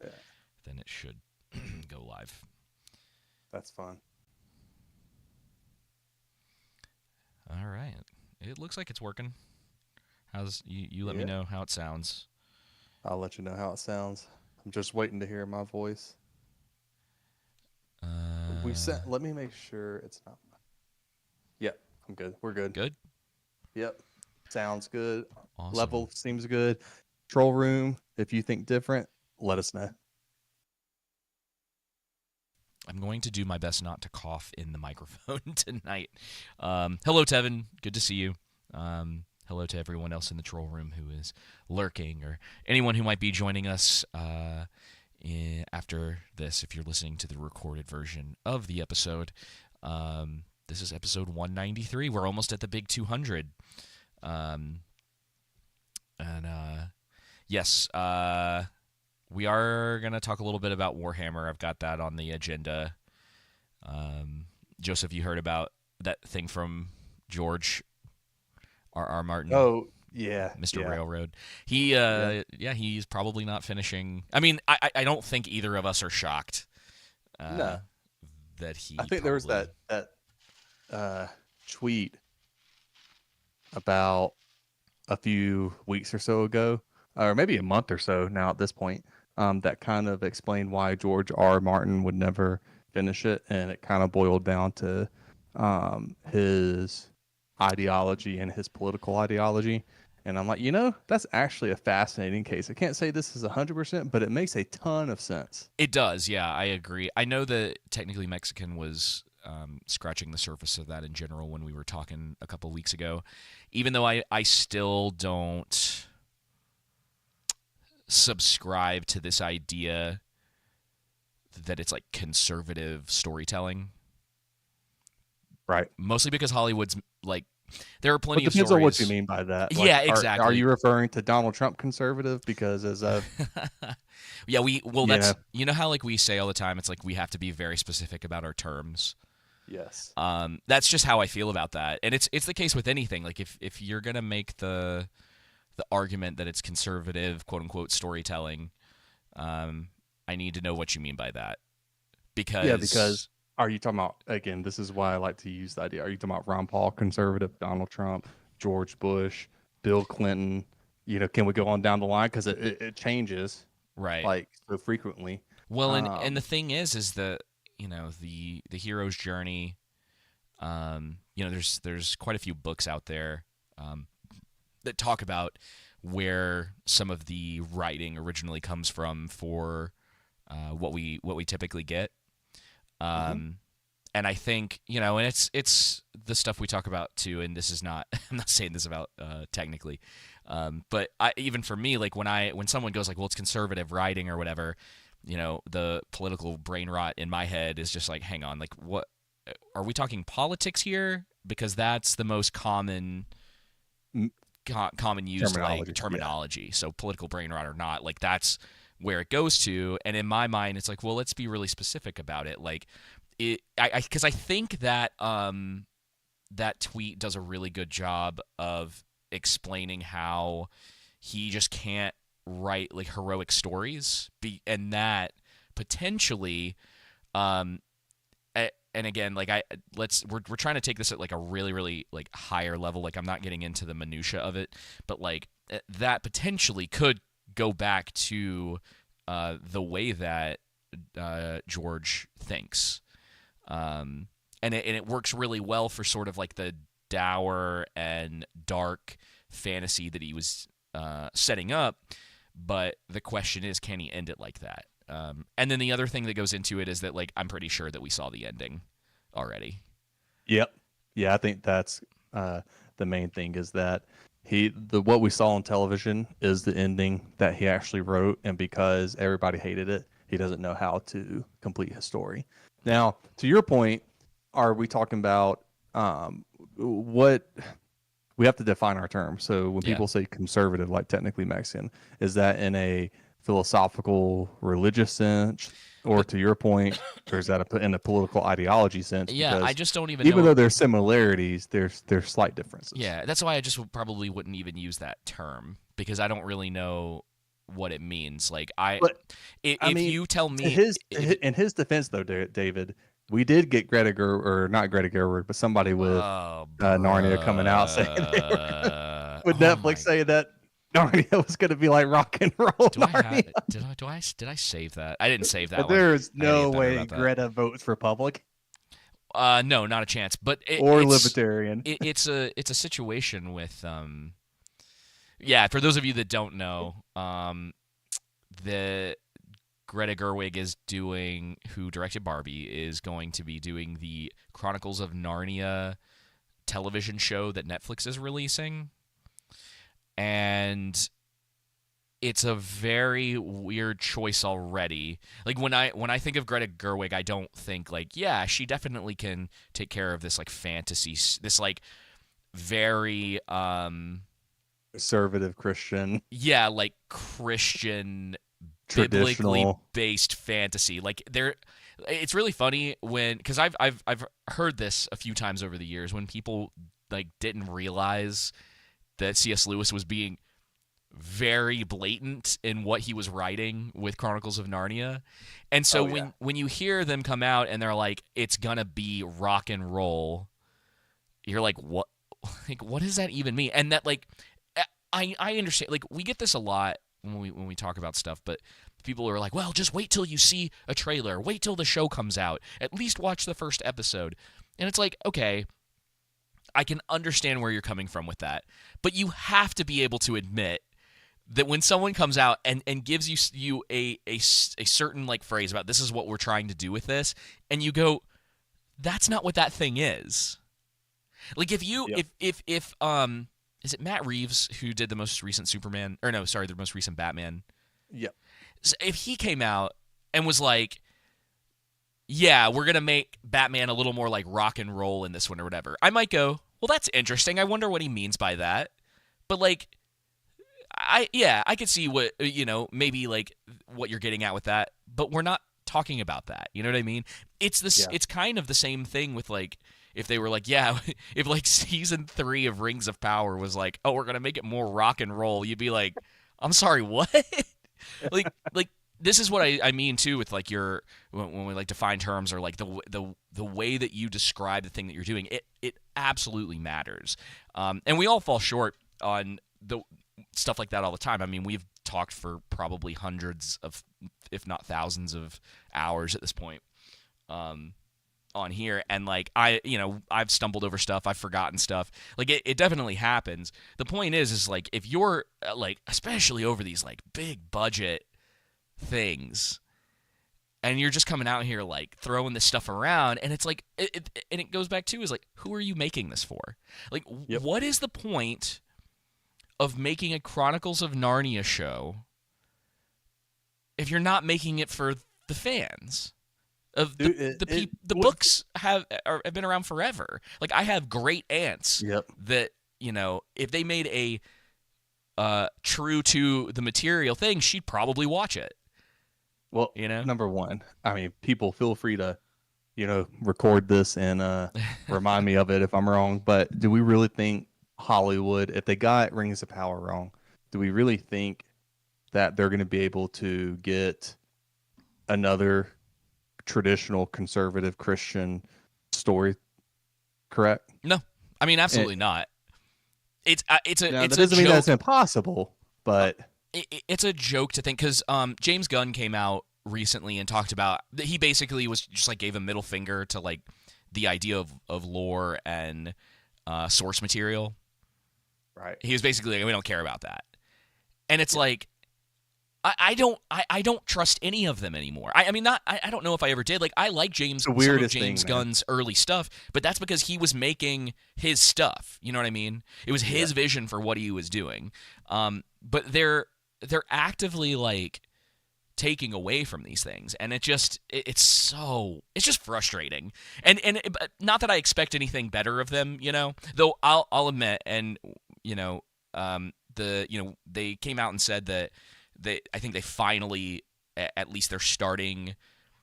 Yeah, then it should go live. that's fun. All right. It looks like it's working. How's you let me Yeah, know how it sounds. I'll let you know how it sounds. I'm just waiting to hear my voice. We Uh, sent. Let me make sure it's not. Yep, I'm good. We're good. good. Yep, sounds good. Awesome. Level seems good. Control room. If you think different, let us know. I'm going to do my best not to cough in the microphone tonight. Hello, Tevin. Good to see you. Hello to everyone else in the troll room who is lurking, or anyone who might be joining us after this, if you're listening to the recorded version of the episode. This is episode 193. We're almost at the big 200. Yes, we are going to talk a little bit about Warhammer. I've got that on the agenda. Joseph, you heard about that thing from George R. Martin, Oh yeah, Mr. yeah, Railroad. He, yeah. he's probably not finishing. I mean, I don't think either of us are shocked uh, No, that I he think there was probably. that uh, tweet about a few weeks or so ago, or maybe a month or so now at this point, that kind of explained why George R. Martin would never finish it, and it kind of boiled down to his ideology and his political ideology. And I'm like, that's actually a fascinating case. I can't say this is 100%, but it makes a ton of sense. It does, yeah, I agree. I know that technically Mexican was scratching the surface of that in general when we were talking a couple weeks ago, even though I still don't subscribe to this idea that it's like conservative storytelling. Right. Mostly because Hollywood's like, there are But plenty it of depends on what you stories. mean by that. Yeah, Like, are exactly. you referring to Donald Trump conservative? Because as I've, Yeah, you know, that's, you know how like we say all the time, it's like we have to be very specific about our terms. yes, That's just how I feel about that, and it's the case with anything. Like if you're gonna make the argument that it's conservative, quote unquote, storytelling, I need to know what you mean by that, yeah, because because are you talking about, again, this is why I like to use the idea. Are you talking about Ron Paul conservative, Donald Trump, George Bush, Bill Clinton? Can we go on down the line? Because it changes right. like so frequently. Well, and the Um, thing is that the hero's journey. There's quite a few books out there um, that talk about where some of the writing originally comes from for what we typically get. mhm. Um, and I think and it's the stuff we talk about too. And this is not I'm not saying this about technically, but even for me, like when someone goes like, well, it's conservative writing or whatever, the political brain rot in my head is just like, hang on, like what are we talking politics here? Because that's the most M- common used like Terminology. Yeah. terminology. So political brain rot or not, like that's where it goes to. And in my mind, it's like, well, let's be really specific about it. Like because I think that that tweet does a really good job of explaining how he just can't write like heroic stories, and that potentially um and again, like we're trying to take this at like a really really like higher level. Like I'm not getting into the minutia of it, but like that potentially could go back to the way that George thinks, and it works really well for sort of like the dour and dark fantasy that he was setting up. But the question is, can he end it like that? And then the other thing that goes into it is that like I'm pretty sure that we saw the ending already. Yep. Yeah, I think that's the main thing is that what we saw on television is the ending that he actually wrote, and because everybody hated it, he doesn't know how to complete his story. Now, to your point, are we talking about what we have to define our terms? So when Yeah. people say conservative, like technically Mexican, is that in a philosophical, religious sense, or But to your point, or is that in a political ideology sense? yeah, I Because just don't even even know. though there's similarities, there's slight differences. Yeah, that's why I just probably wouldn't even use that term because I don't really know what it means. Like But I if mean, you tell to me his if in his defense though, David, we did get or not Greta Gerwig, but somebody with oh Narnia coming out saying they were bruh, with oh Netflix my, saying that Narnia was going to be like rock and roll do I have Narnia. did I save that? I didn't save that But one. there is I gotta no get better way about that. Greta votes Republic No, not a chance. But or Libertarian. it's a situation with yeah. For those of you that don't know, the Greta Gerwig is doing, who directed Barbie, is going to be doing the Chronicles of Narnia television show that Netflix is releasing, and it's a very weird choice already. Like when I think of Greta Gerwig, I don't think like, yeah, she definitely can take care of this like fantasy, this like very Conservative Christian, yeah, like Christian biblically traditional. based fantasy. Like there, it's really funny when, because I've heard this a few times over the years when people like didn't realize that C.S. Lewis was being very blatant in what he was writing with Chronicles of Narnia. And so Oh yeah. when you hear them come out and they're like, it's gonna be rock and roll, you're like, what? Like, what does that even mean? And that, like, I understand. Like, we get this a lot when we talk about stuff, but people are like, well, just wait till you see a trailer, wait till the show comes out, at least watch the first episode. And it's like, okay, I can understand where you're coming from with that, but you have to be able to admit that when someone comes out and gives you a certain like phrase about this is what we're trying to do with this, and you go, that's not what that thing is. Like if you Yep. if is it Matt Reeves who did the most recent Superman, or no, sorry, the most recent Batman? Yep. So if he came out and was like, yeah, we're gonna make Batman a little more like rock and roll in this one or whatever, I might go, well, that's interesting. I wonder what he means by that. But like, I could see what, maybe like what you're getting at with that, but we're not talking about that. You know what I mean? It's this. Yeah. It's kind of the same thing with like, if they were like, yeah, if like season 3 of Rings of Power was like, oh, we're gonna make it more rock and roll, you'd be like, I'm sorry, what? like this is what I mean too with like your, when we like define terms, or like the way that you describe the thing that you're doing, it absolutely matters. And we all fall short on the stuff like that all the time. I mean, we've talked for probably hundreds of, if not thousands of hours at this point, on here, and like I've stumbled over stuff, I've forgotten stuff. Like it definitely happens. The point is like, if you're like, especially over these like big budget things, and you're just coming out here like throwing this stuff around, and it's like and it goes back to, is like, who are you making this for? Like, Yep. what is the point of making a Chronicles of Narnia show if you're not making it for the fans? Of the books have been around forever. Like, I have great aunts Yep. that, if they made a true to the material thing, she'd probably watch it. Well, number one, I mean, people feel free to, record this and remind me of it if I'm wrong. But do we really think Hollywood, if they got Rings of Power wrong, do we really think that they're going to be able to get another traditional conservative Christian story correct? No, I mean, absolutely not. It's that doesn't mean that's impossible, but it's a joke to think, because James Gunn came out recently and talked about that he basically was just like, gave a middle finger to like the idea of lore and source material. Right. He was basically like, we don't care about that, and it's like, I don't trust any of them anymore. I mean, I don't know if I ever did. Like, I like some of James Gunn's early stuff, but that's because he was making his stuff. You know what I mean? It was his vision for what he was doing. But they're actively like taking away from these things, and it's just frustrating. And not that I expect anything better of them, Though I'll admit, and they came out and said that I think they finally, at least they're starting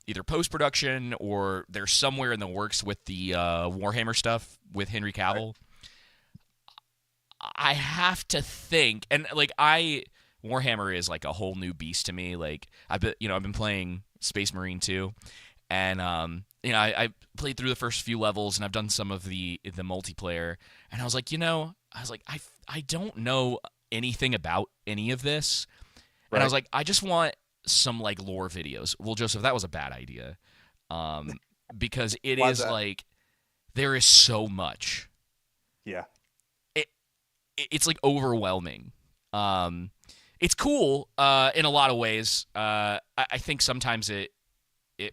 either post-production or they're somewhere in the works with the Warhammer stuff with Henry Cavill. Right. I have to think, and like Warhammer is like a whole new beast to me. Like I've been playing Space Marine 2, and I played through the first few levels, and I've done some of the multiplayer, and I was like, I don't know anything about any of this, and I was Right. like, I just want some like lore videos. Well, Joseph, that was a bad idea, um, because it Why is is that? like there is so much. Yeah. It it's like overwhelming. Um, it's cool in a lot of ways. I think sometimes it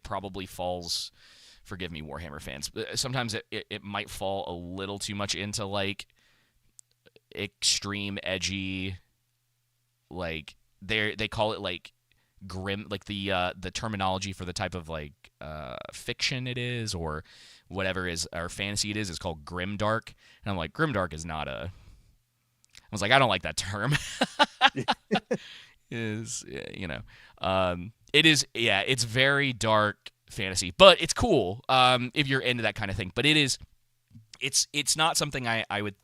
probably falls. Forgive me, Warhammer fans. Sometimes it might fall a little too much into like extreme edgy, like they call it like grim, like the terminology for the type of like fiction it is or whatever is or fantasy it is called grim dark, and I'm like grim dark is not a. I was like I don't like that term. Is it is, yeah, it's very dark fantasy, but it's cool if you're into that kind of thing. But it's not something I would.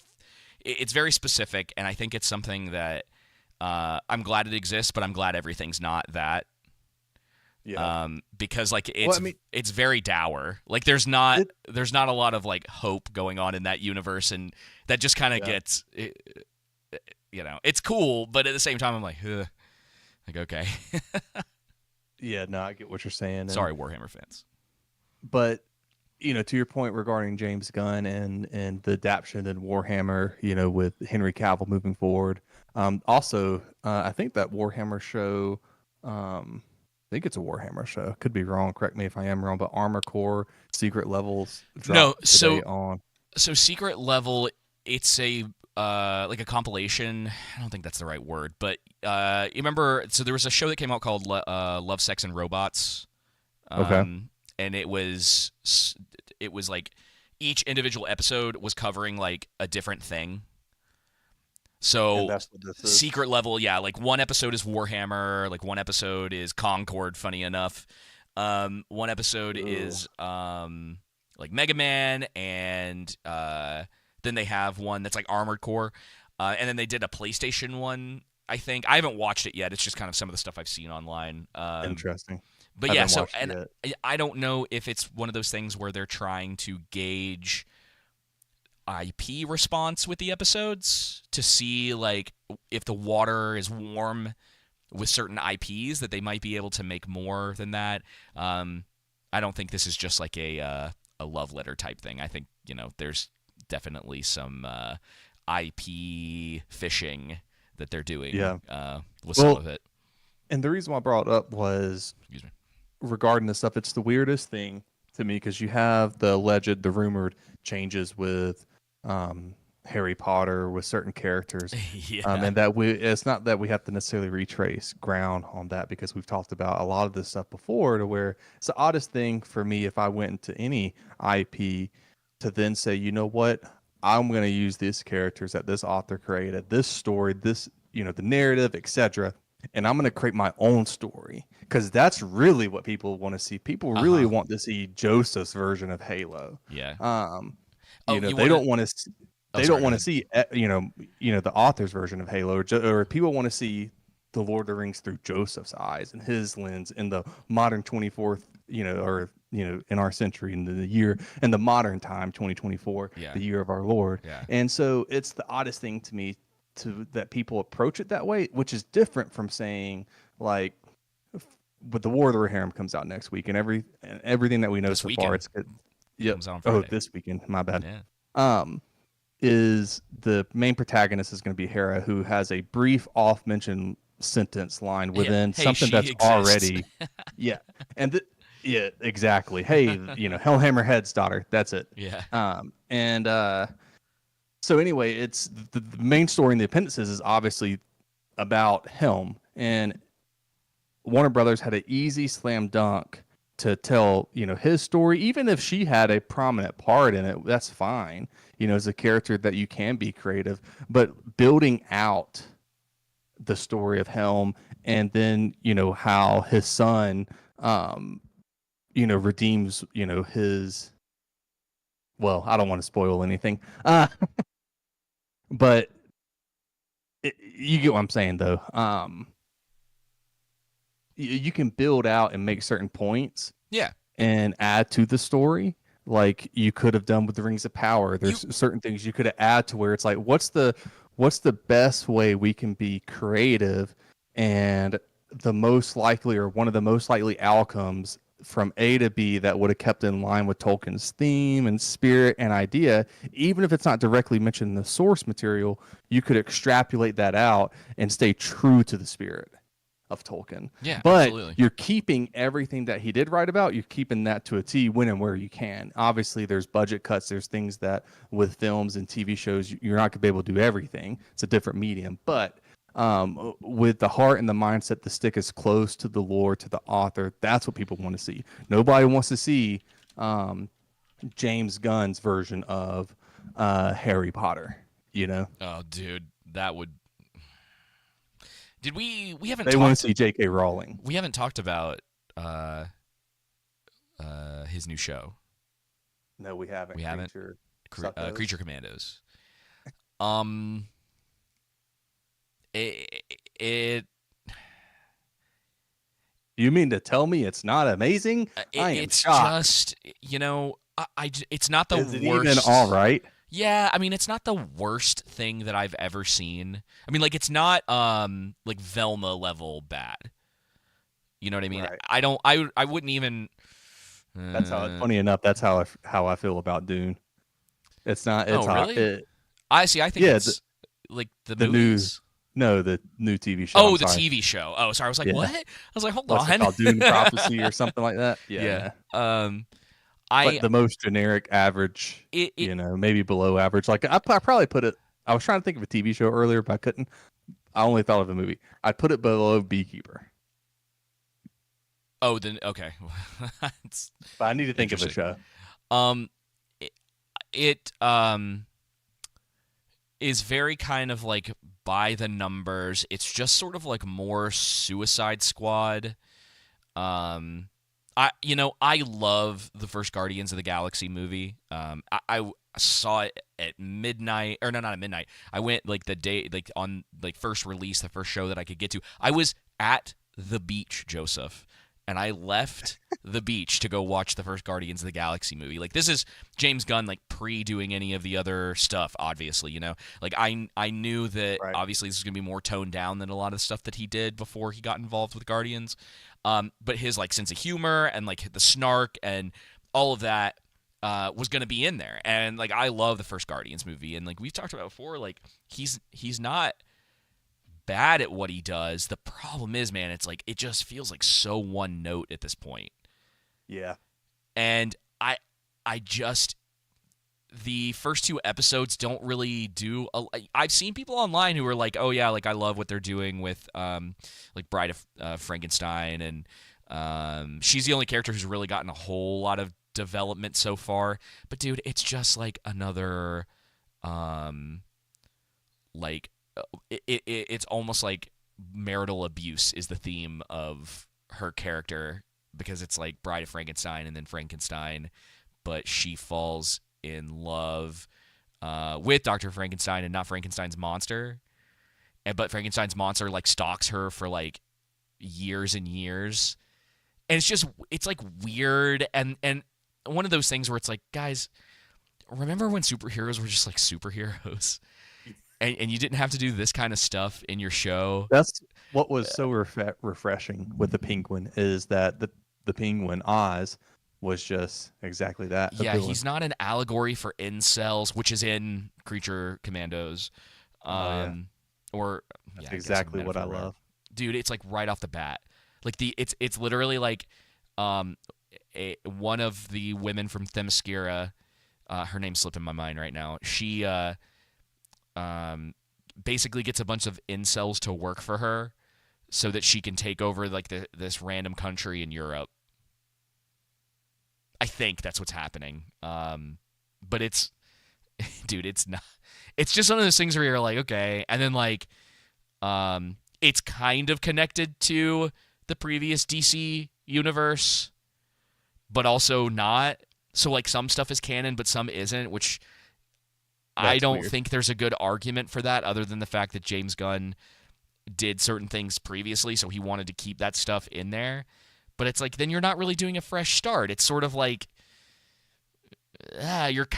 It's very specific, and I think it's something that I'm glad it exists, but I'm glad everything's not that. Yeah. Because like Well, I mean, it's very dour. Like there's it. not a lot of like hope going on in that universe, and that just kind of Yeah. gets it's cool, but at the same time I'm like, ugh. Like okay, Yeah. No, I get what you're saying, and sorry Warhammer fans. but to your point regarding James Gunn and the adaptation in Warhammer, with Henry Cavill moving forward. Also, I think that Warhammer show, I think it's a Warhammer show. Could be wrong. Correct me if I am wrong. But Armor Core Secret Levels No, dropped today on. so secret level, it's a like a compilation. I don't think that's the right word, but you remember? So there was a show that came out called Love, Sex, and Robots, Okay, and it was like each individual episode was covering like a different thing. and So that's what this is. secret level, yeah, like one episode is Warhammer, like one episode is Concord, funny enough. One episode Ooh, is like Mega Man, and then they have one that's like Armored Core, and then they did a PlayStation one. I think I haven't watched it yet. It's just kind of some of the stuff I've seen online. interesting. But yeah, Haven't so watched it and yet. I don't know if it's one of those things where they're trying to gauge IP response with the episodes to see like if the water is warm with certain IPs that they might be able to make more than that. I don't think this is just like a love letter type thing. I think there's definitely some IP fishing that they're doing Yeah. with some Well, of it. and the reason why I brought it up was Excuse me. regarding this stuff. It's the weirdest thing to me because you have the alleged, the rumored changes with Harry Potter with certain characters, Yeah. and that it's not that we have to necessarily retrace ground on that because we've talked about a lot of this stuff before. To where it's the oddest thing for me if I went into any IP to then say, you know what, I'm going to use these characters that this author created, this story, this the narrative, etc. And I'm going to create my own story because that's really what people want to see. People Uh really huh. want to see Joseph's version of Halo. Yeah. Um, Oh, you they want to? don't want to. Oh, They sorry. don't Go want to ahead. see, the author's version of Halo, or people want to see the Lord of the Rings through Joseph's eyes and his lens in the modern 24th, or in our century, in the year, in the modern time, 2024, Yeah. the year of our Lord. Yeah. And so it's the oddest thing to me to that people approach it that way, which is different from saying like, but the War of the Rohirrim comes out next week, and everything that we know This so far, weekend it's good. Yep. comes out on Oh, Friday. this weekend, my bad. Yeah. Um, is the main protagonist is going to be Hera, who has a brief off-mentioned sentence line Yeah. within Hey, something she that's exists. already, yeah, and yeah, exactly. Hey, Hellhammer Head's daughter. That's it. Yeah. And so anyway, it's the main story in the appendices is obviously about Helm, and Warner Brothers had an easy slam dunk to tell, his story, even if she had a prominent part in it, that's fine. As a character that you can be creative, but building out the story of Helm and then, how his son, redeems, his, well, I don't want to spoil anything. But You get what I'm saying, though. You can build out and make certain points Yeah. and add to the story, like you could have done with the Rings of Power. You There's certain things you could add to where it's like, what's the best way we can be creative, and the most likely, or one of the most likely outcomes from A to B that would have kept in line with Tolkien's theme and spirit and idea, even if it's not directly mentioned in the source material, you could extrapolate that out and stay true to the spirit of Tolkien. Yeah, But absolutely. you're keeping everything that he did write about, you're keeping that to a T when and where you can. Obviously, there's budget cuts, there's things that with films and TV shows, you're not going to be able to do everything. It's a different medium. But with the heart and the mindset to stick as close to the lore, to the author, that's what people want to see. Nobody wants to see James Gunn's version of Harry Potter, you know? Oh, dude, that would. Did we haven't They want talked to see J.K. Rowling. we haven't talked about his new show. No, we haven't. We haven't. Creature Commandos. It You mean to tell me it's not amazing? I am it's shocked. just, it's not the Is it worst. even all right? Yeah, I mean, it's not the worst thing that I've ever seen. I mean, like, it's not like Velma level bad. You know what I mean? Right. I wouldn't even. That's how. Funny enough, that's how I feel about Dune. It's not. It's Oh, really? I see. I think yeah, it's like the the movies. the new TV show. Oh, I'm the sorry. TV show. Oh, sorry. I was like, Yeah. what? I was like, hold What's it on. called? Dune Prophecy or something like that. Yeah. But the most generic, average. Maybe below average. Like I probably put it. I was trying to think of a TV show earlier, but I couldn't. I only thought of a movie. I put it below Beekeeper. Oh, then okay. But I need to think of a show. It is very kind of like by the numbers. It's just sort of like more Suicide Squad. I love the first Guardians of the Galaxy movie. I saw it at midnight, or no, not at midnight. I went like the day, like on like first release, the first show that I could get to. I was at the beach, Joseph, and I left the beach to go watch the first Guardians of the Galaxy movie. Like, this is James Gunn, like, pre-doing any of the other stuff, obviously, you know? Like, I knew that, Right. obviously, this was going to be more toned down than a lot of the stuff that he did before he got involved with Guardians. But his, like, sense of humor and, like, the snark and all of that was going to be in there. And, like, I love the first Guardians movie. And, like, we've talked about before, like, he's not bad at what he does. The problem is, man, it's like it just feels like so one note at this point. Yeah. And I just, the first two episodes don't really do I've seen people online who are like, oh yeah, like I love what they're doing with like Bride of Frankenstein, and she's the only character who's really gotten a whole lot of development so far. But dude, it's just like another like it's almost like marital abuse is the theme of her character, because it's like Bride of Frankenstein and then Frankenstein, but she falls in love with Dr. Frankenstein and not Frankenstein's monster. But Frankenstein's monster like stalks her for like years and years. And it's like weird, and one of those things where it's like, guys, remember when superheroes were just like superheroes? And you didn't have to do this kind of stuff in your show. That's what was so refreshing with the Penguin, is that the Penguin Oz was just exactly that. Yeah, he's not an allegory for incels, which is in Creature Commandos. That's exactly what I love. Dude, it's like right off the bat. Like it's literally like one of the women from Themyscira, her name slipped in my mind right now. She basically gets a bunch of incels to work for her so that she can take over like this random country in Europe. I think that's what's happening. But it's, dude, it's not. It's just one of those things where you're like, okay, and then like, it's kind of connected to the previous DC universe, but also not. So like some stuff is canon, but some isn't, which I That's don't weird. think there's a good argument for that other than the fact that James Gunn did certain things previously, so he wanted to keep that stuff in there. But it's like then you're not really doing a fresh start. It's sort of like you're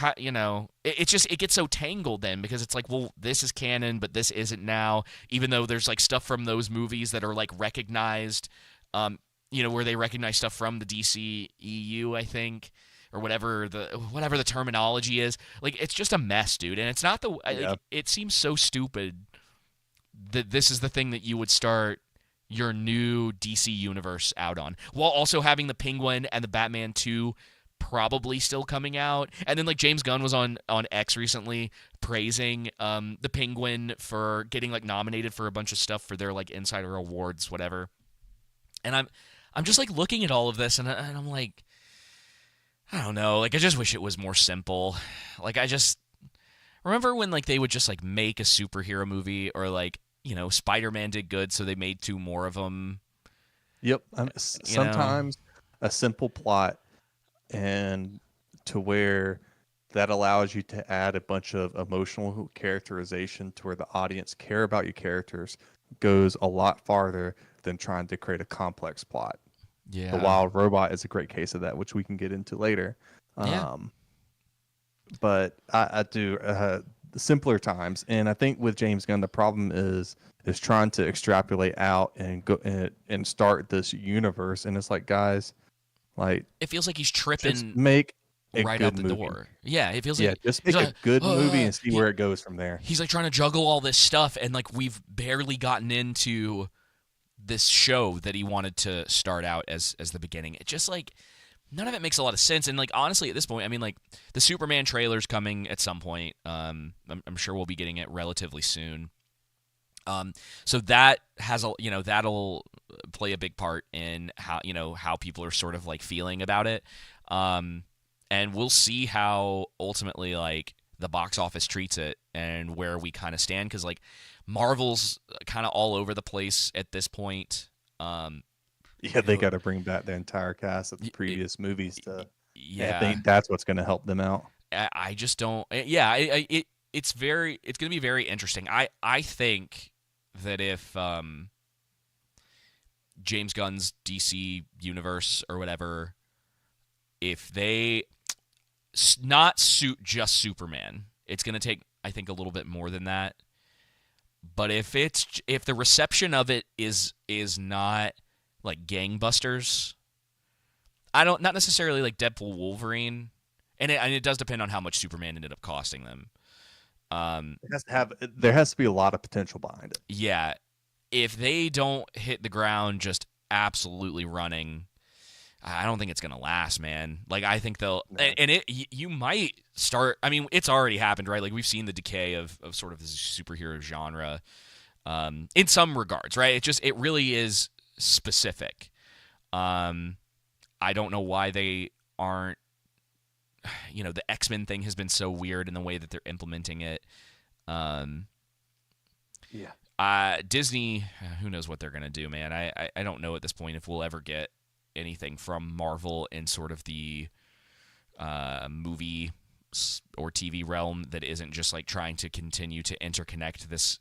it just it gets so tangled then because it's like, well, this is canon, but this isn't now. Even though there's like stuff from those movies that are like recognized, where they recognize stuff from the DC EU, I think, or whatever the terminology is. Like it's just a mess, dude. And it's not Yeah. it seems so stupid that this is the thing that you would start your new DC universe out on, while also having the Penguin and the Batman 2 probably still coming out. And then like James Gunn was on X recently praising the Penguin for getting like nominated for a bunch of stuff for their like insider awards, whatever. And I'm just like looking at all of this and I'm like, I don't know, like I just wish it was more simple. Like I just remember when like they would just like make a superhero movie, or like, Spider-Man did good, so they made 2 more of them. Yep. You know, Sometimes a simple plot, and to where that allows you to add a bunch of emotional characterization to where the audience care about your characters, goes a lot farther than trying to create a complex plot. The yeah, Wild Robot is a great case of that, which we can get into later. yeah. Um, but I do simpler times, and I think with James Gunn, the problem is trying to extrapolate out and go and start this universe, and it's like, guys, like, It feels like he's just tripping make a right out good the movie. door. Yeah, it feels Yeah, like just he's make a like, good movie and see he where it goes from there. he's like trying to juggle all this stuff, and like we've barely gotten into this show that he wanted to start out as the beginning. It just like none of it makes a lot of sense. And like honestly, at this point, I mean, like the Superman trailer's coming at some point. I'm sure we'll be getting it relatively soon. So that has that'll play a big part in how people are sort of like feeling about it. And we'll see how ultimately like the box office treats it and where we kind of stand, because like Marvel's kind of all over the place at this point. Yeah, they got to bring back the entire cast of the It, previous movies to. And I yeah, think that's what's going to help them out. I just don't. Yeah, it's going to be very interesting. I think that if James Gunn's DC universe or whatever, if they not suit just Superman, it's going to take, I think, a little bit more than that. But if the reception of it is not like gangbusters, not necessarily like Deadpool Wolverine, and it does depend on how much Superman ended up costing them. There has to be a lot of potential behind it. Yeah, if they don't hit the ground just absolutely running, I don't think it's gonna last, man. Like I think they'll, No. and you might start. I mean, it's already happened, right? Like we've seen the decay of sort of this superhero genre, in some regards, right? It really is specific. I don't know why they aren't. The X-Men thing has been so weird in the way that they're implementing it. Yeah. Disney, who knows what they're gonna do, man? I don't know at this point if we'll ever get anything from Marvel in sort of the movie or TV realm that isn't just like trying to continue to interconnect this,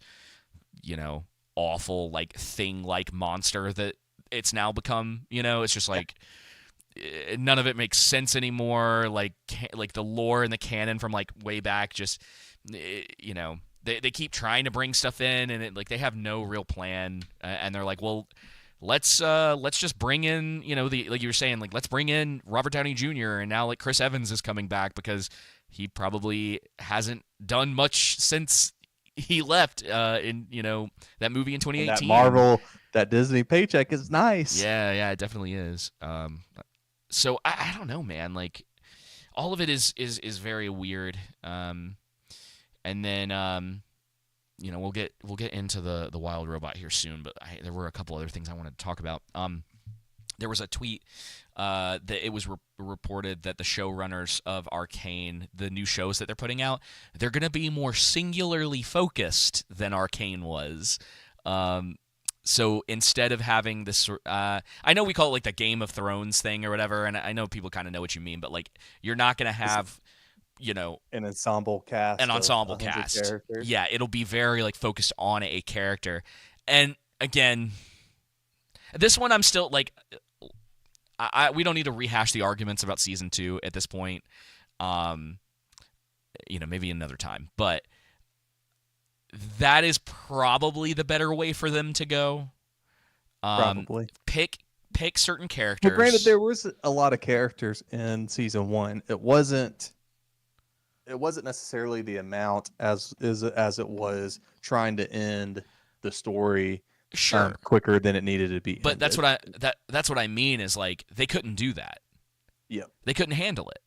awful like thing like monster that it's now become. It's just like none of it makes sense anymore. Like the lore and the canon from like way back, just they keep trying to bring stuff in, and they have no real plan, and they're like, well, let's just bring in, like you were saying, like let's bring in Robert Downey Jr. and now like Chris Evans is coming back because he probably hasn't done much since he left in that movie in And that 2018. that Disney paycheck is nice. Yeah, it definitely is. So I don't know, man. Like all of it is very weird. And then we'll get into the Wild Robot here soon, but there were a couple other things I wanted to talk about. There was a tweet that it was reported that the showrunners of Arcane, the new shows that they're putting out, they're going to be more singularly focused than Arcane was. So instead of having this, I know we call it like the Game of Thrones thing or whatever, and I know people kind of know what you mean, but like you're not going to have an ensemble an cast of ensemble 100 cast. characters. Yeah, it'll be very like focused on a character. And again, this one I'm still like, we don't need to rehash the arguments about season 2 at this point. Maybe another time, but that is probably the better way for them to go. Probably. Pick certain characters. But granted, there was a lot of characters in season 1. It wasn't necessarily the amount as it was trying to end the story sure quicker than it needed to be. But ended. that's what I mean is like they couldn't do that. Yep. They couldn't handle it.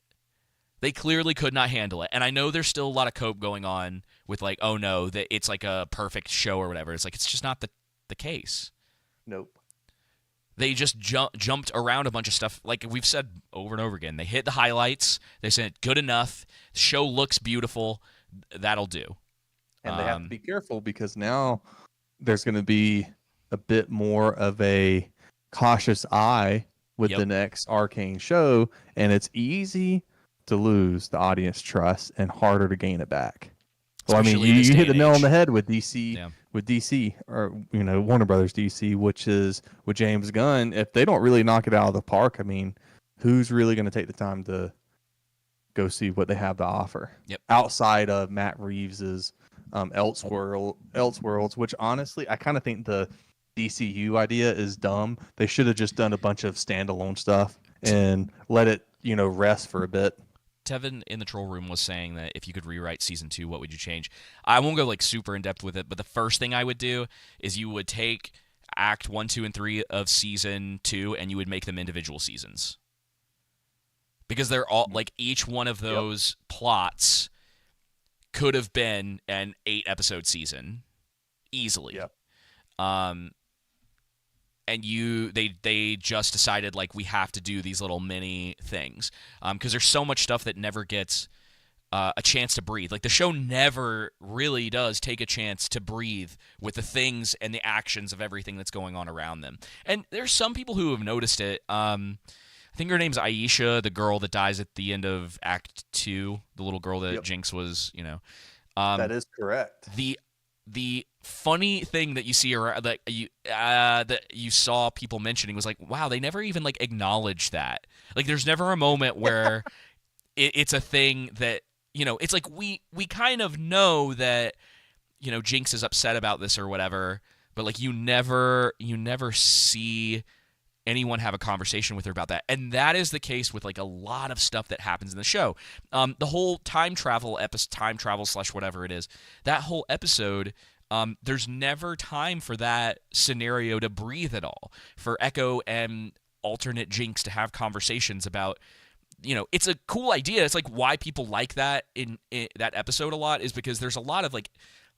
They clearly could not handle it. And I know there's still a lot of cope going on with like, oh no, that it's like a perfect show or whatever. It's like it's just not the case. Nope. They just jumped around a bunch of stuff. Like we've said over and over again, they hit the highlights. They said good enough. The show looks beautiful. That'll do. And they have to be careful because now there's going to be a bit more of a cautious eye with the next Arcane show, and it's easy to lose the audience trust and harder to gain it back. Well, Especially you hit the nail on the head with DC. Yeah. With DC, or Warner Brothers DC, which is with James Gunn. If they don't really knock it out of the park, I mean, who's really going to take the time to go see what they have to offer? Yep. Outside of Matt Reeves's Elseworlds, which honestly, I kind of think the DCU idea is dumb. They should have just done a bunch of standalone stuff and let it, rest for a bit. Tevin in the troll room was saying that if you could rewrite season 2, what would you change? I won't go like super in depth with it, but the first thing I would do is you would take act 1, 2, and 3 of season 2 and you would make them individual seasons. Because they're all like each one of those plots could have been an 8-episode season easily. Yep. And they just decided like we have to do these little mini things because there's so much stuff that never gets a chance to breathe. Like the show never really does take a chance to breathe with the things and the actions of everything that's going on around them. And there's some people who have noticed it. I think her name's Aisha, the girl that dies at the end of Act 2, the little girl that Jinx was, that is correct. The funny thing that you see around that you saw people mentioning was like, wow, they never even like acknowledge that. Like, there's never a moment where it's a thing that it's like we kind of know that Jinx is upset about this or whatever, but like you never see anyone have a conversation with her about that. And that is the case with like a lot of stuff that happens in the show. The whole time travel / whatever it is, that whole episode, there's never time for that scenario to breathe at all, for Echo and alternate Jinx to have conversations about, it's a cool idea. It's like why people like that in that episode a lot is because there's a lot of like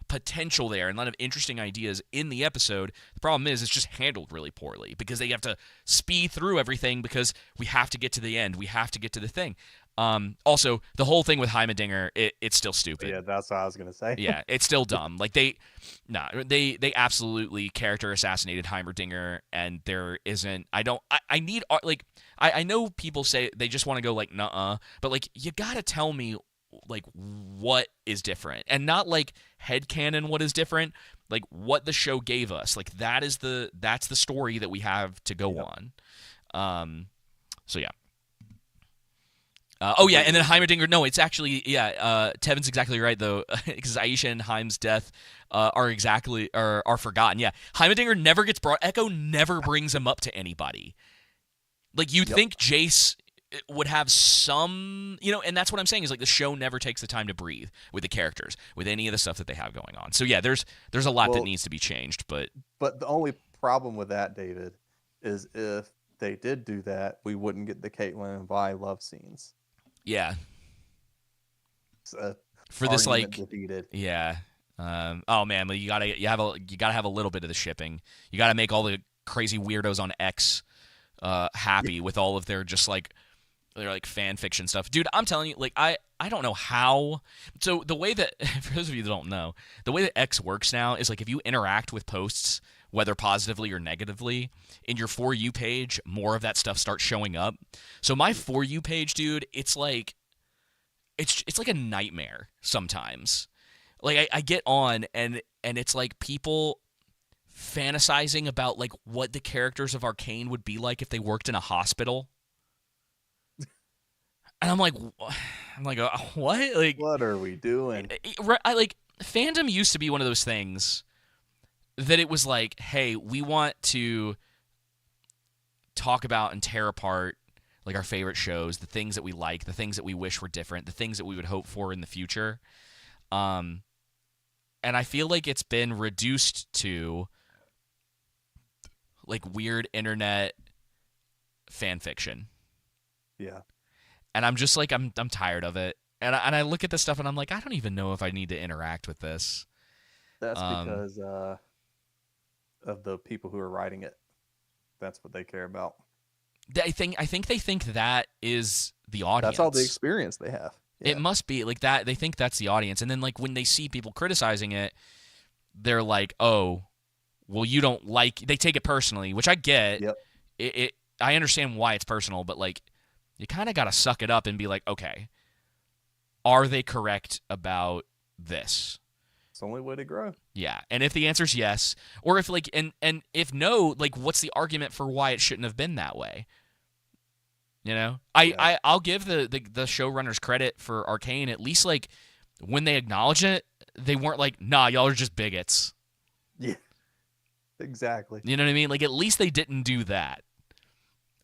potential there and a lot of interesting ideas in the episode. The problem is it's just handled really poorly because they have to speed through everything because we have to get to the end. We have to get to the thing. Also, the whole thing with Heimerdinger, it's still stupid. Yeah, that's what I was gonna say. Yeah, it's still dumb. Like they absolutely character assassinated Heimerdinger, and there isn't. I know people say they just want to go like nuh-uh, but like you gotta tell me like what is different, and not like headcanon what is different, like what the show gave us. Like that's the story that we have to go on. So yeah. And then Heimerdinger. No, it's actually Tevin's exactly right though, because Aisha and Heim's death are forgotten. Yeah, Heimerdinger never gets brought. Echo never brings him up to anybody. Like you'd think Jace would have some, and that's what I'm saying is like the show never takes the time to breathe with the characters, with any of the stuff that they have going on. So yeah, there's a lot that needs to be changed, but the only problem with that, David, is if they did do that, we wouldn't get the Caitlyn and Vi love scenes. Yeah. So, for this like defeated. Yeah. Oh man, you gotta have a little bit of the shipping. You gotta make all the crazy weirdos on X happy with all of their just like their like fan fiction stuff. Dude, I'm telling you, like I don't know how. So the way that, for those of you that don't know, the way that X works now is like if you interact with posts, whether positively or negatively, in your For You page, more of that stuff starts showing up. So my For You page, dude, it's like it's like a nightmare sometimes. Like I get on and it's like people fantasizing about like what the characters of Arcane would be like if they worked in a hospital. And I'm like, what? Like, What are we doing? I like fandom used to be one of those things that it was like, hey, we want to talk about and tear apart like our favorite shows, the things that we like, the things that we wish were different, the things that we would hope for in the future. And I feel like it's been reduced to like weird internet fan fiction. Yeah. And I'm just like I'm tired of it. And I look at this stuff and I'm like, I don't even know if I need to interact with this. That's because of the people who are writing it. That's what they care about. I think they think that is the audience. That's all the experience they have. Yeah. It must be like that. They think that's the audience. And then like when they see people criticizing it, they're like, oh, well, you don't like. They take it personally, which I get. Yep. I understand why it's personal, but like you kind of got to suck it up and be like, okay, are they correct about this? It's the only way to grow. Yeah, and if the answer's yes, or if like and if no, like what's the argument for why it shouldn't have been that way? You know, I'll give the showrunners credit for Arcane. At least like when they acknowledge it, they weren't like, nah, y'all are just bigots. Yeah, exactly. You know what I mean? Like at least they didn't do that.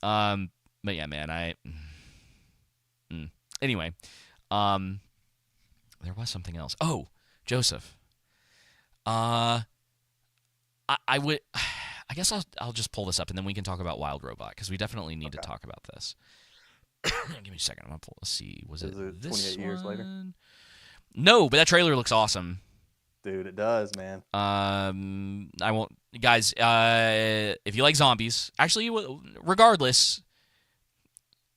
But yeah, man, anyway, there was something else. Oh, Joseph. I would. I guess I'll just pull this up and then we can talk about Wild Robot because we definitely need to talk about this. Give me a second. I'm gonna let's see. Was it this 28 years later? No, but that trailer looks awesome. Dude, it does, man. I won't, guys. If you like zombies, actually, regardless,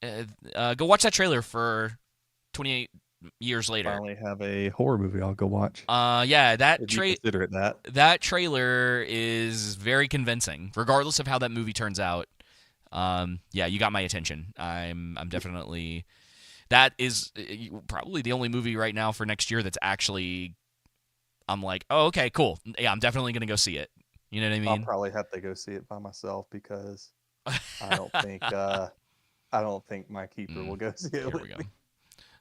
go watch that trailer for 28 years later. Finally have a horror movie I'll go watch. Yeah, that consider it that. That trailer is very convincing, regardless of how that movie turns out. Yeah, you got my attention. I'm definitely. That is probably the only movie right now for next year that's actually. I'm like, oh, okay, cool. Yeah, I'm definitely gonna go see it. You know what I mean? I'll probably have to go see it by myself because I don't think my keeper will go see it with me.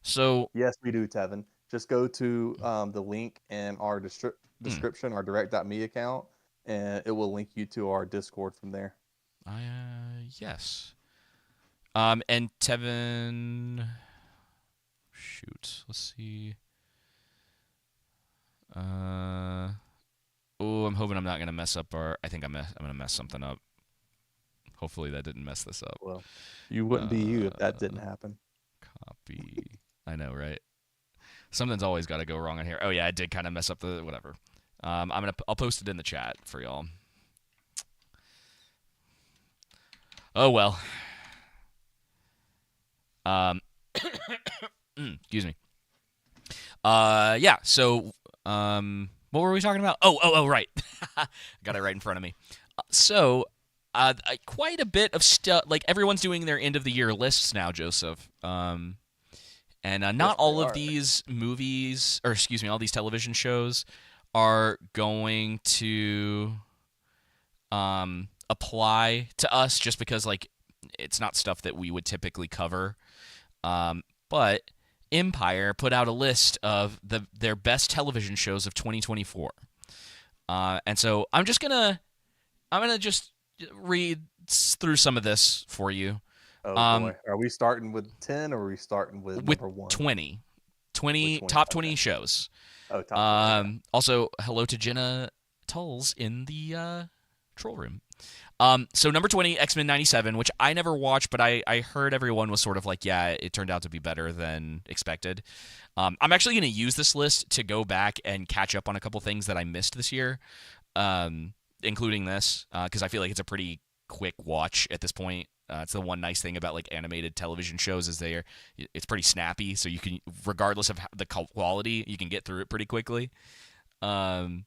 So yes, we do, Tevin. Just go to the link in our description, our direct.me account, and it will link you to our Discord from there. Yes. And Tevin, shoot, let's see. I'm hoping I'm not gonna mess up I think I'm gonna mess something up. Hopefully that didn't mess this up. Well, you wouldn't be you if that didn't happen. Copy. I know, right? Something's always got to go wrong in here. Oh yeah, I did kind of mess up the whatever. I'll post it in the chat for y'all. Oh well. Excuse me. Yeah. So, what were we talking about? Oh, right. Got it right in front of me. So, quite a bit of stuff. Like everyone's doing their end of the year lists now, Joseph. And not all of these movies, or excuse me, all these television shows are going to apply to us just because, like, it's not stuff that we would typically cover. But Empire put out a list of their best television shows of 2024. And so I'm gonna just read through some of this for you. Oh boy. Are we starting with 10 or are we starting with number 1? 20 top 20 shows. Oh, top 20. Also, hello to Jenna Tulls in the troll room. So number 20, X-Men 97, which I never watched, but I heard everyone was sort of like, yeah, it turned out to be better than expected. I'm actually going to use this list to go back and catch up on a couple things that I missed this year, including this, because I feel like it's a pretty quick watch at this point. It's the one nice thing about like animated television shows is it's pretty snappy, so you can, regardless of the quality, you can get through it pretty quickly. I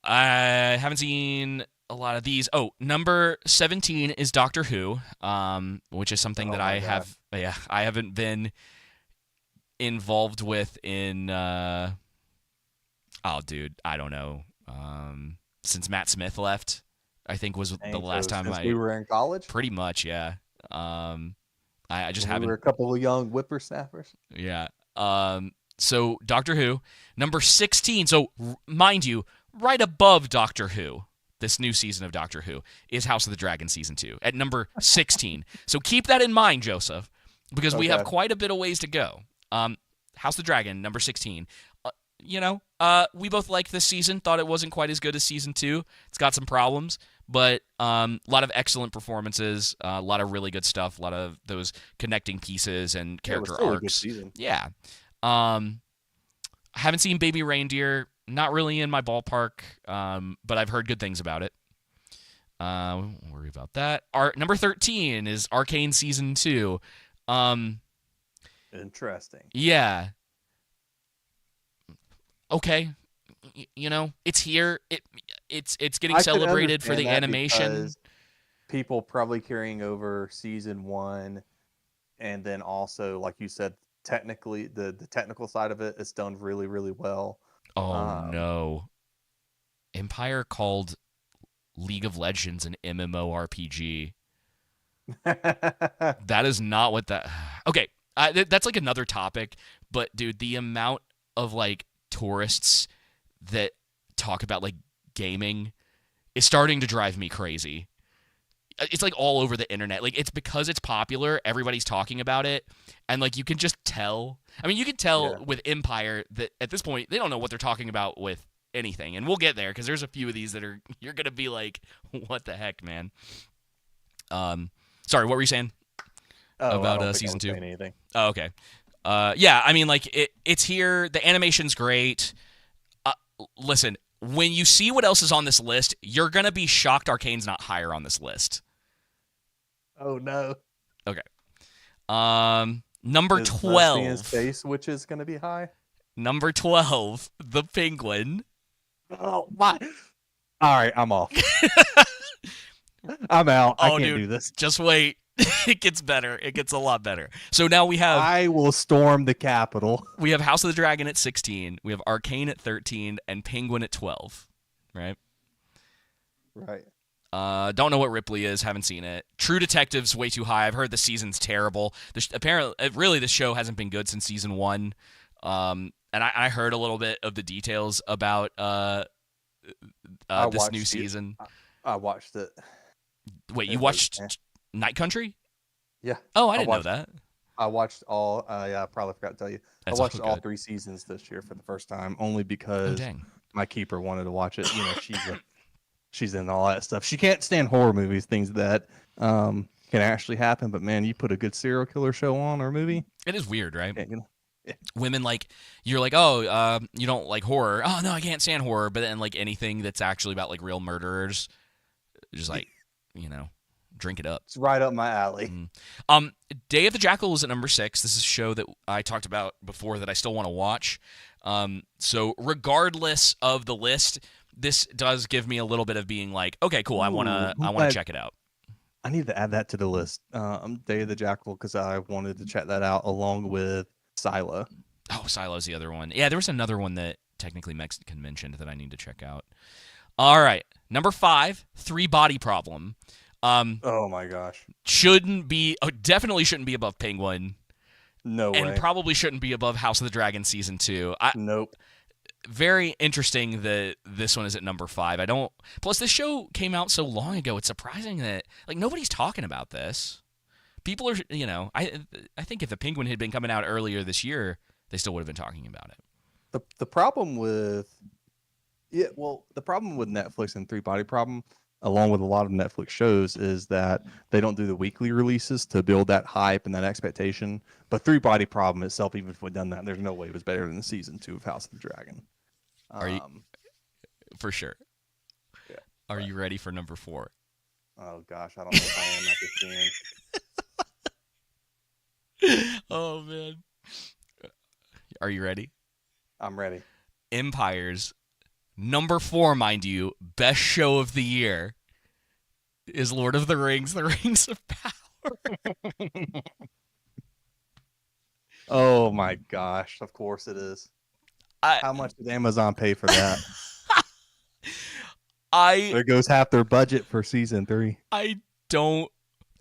haven't seen a lot of these. Oh, number 17 is Doctor Who, which is something that I haven't been involved with in dude, I don't know. Since Matt Smith left, I think was the And last so time since we were in college, pretty much, yeah. I just when we haven't. were a couple of young whippersnappers. Yeah. So Doctor Who, number 16. So mind you, right above Doctor Who, this new season of Doctor Who is House of the Dragon season 2 at number 16. So keep that in mind, Joseph, because we have quite a bit of ways to go. House of the Dragon, number 16. We both liked this season. Thought it wasn't quite as good as season 2. It's got some problems, but a lot of excellent performances, a lot of really good stuff, a lot of those connecting pieces and character arcs. A good season. Yeah. I haven't seen Baby Reindeer. Not really in my ballpark, but I've heard good things about it. Won't worry about that. Number 13 is Arcane season 2. Interesting. Yeah. Okay. It's here. It's getting celebrated for the animation. People probably carrying over season 1, and then also, like you said, technically the technical side of it is done really, really well. Oh no. Empire called League of Legends an MMORPG. That is not what that. Okay, that's like another topic. But dude, the amount of like tourists that talk about like gaming is starting to drive me crazy. It's like all over the internet. Like, it's because it's popular, everybody's talking about it, and like you can just tell. I mean, you can tell with Empire that at this point they don't know what they're talking about with anything, and we'll get there because there's a few of these that you're gonna be like, what the heck, man? Sorry, what were you saying about season 2? Anything. Oh, okay. Yeah, I mean, like it's here. The animation's great. Listen, when you see what else is on this list, you're gonna be shocked Arcane's not higher on this list. Oh no. Okay. Number is 12. In Space, which is gonna be high. Number 12, the Penguin. Oh my! All right, I'm off. I'm out. I can't do this. Just wait. It gets better. It gets a lot better. So now we have... I will storm the Capitol. We have House of the Dragon at 16. We have Arcane at 13 and Penguin at 12. Right? Right. Don't know what Ripley is. Haven't seen it. True Detective's way too high. I've heard the season's terrible. Apparently, really, the show hasn't been good since season 1. And I heard a little bit of the details about this new season. I watched it. Wait, you watched Night Country? Yeah. Oh, I didn't know that. I watched all. I probably forgot to tell you. That's I watched all 3 seasons this year for the first time, only because my keeper wanted to watch it. You know, she's in all that stuff. She can't stand horror movies, things that can actually happen. But man, you put a good serial killer show on or movie. It is weird, right? Yeah. Women you're like, oh, you don't like horror. Oh no, I can't stand horror. But then like anything that's actually about like real murderers, just like drink it up. It's right up my alley. Day of the Jackal is at number 6. This is a show that I talked about before that I still want to watch. So regardless of the list, this does give me a little bit of being like, okay, cool. I want to check it out. I need to add that to the list. Day of the Jackal, because I wanted to check that out along with Silo. Oh, Silo's the other one. Yeah, there was another one that technically Mexican mentioned that I need to check out. All right, number 5, 3 Body Problem. Oh my gosh. Definitely shouldn't be above Penguin. No way. And probably shouldn't be above House of the Dragon season 2. Nope. Very interesting that this one is at number 5. Plus this show came out so long ago. It's surprising that like nobody's talking about this. People are, I think if the Penguin had been coming out earlier this year, they still would have been talking about it. The problem with Netflix and 3 Body Problem, along with a lot of Netflix shows, is that they don't do the weekly releases to build that hype and that expectation. But 3 Body Problem itself, even if we'd done that, there's no way it was better than season 2 of House of the Dragon. Are you for sure? Yeah. Are you ready for number 4? Oh gosh, I don't know if I am at this end. Oh man. Are you ready? I'm ready. Empire's number 4, mind you, best show of the year is Lord of the Rings, The Rings of Power. Oh Oh my gosh! Of course it is. I How much did Amazon pay for that? I There goes half their budget for season 3. I don't,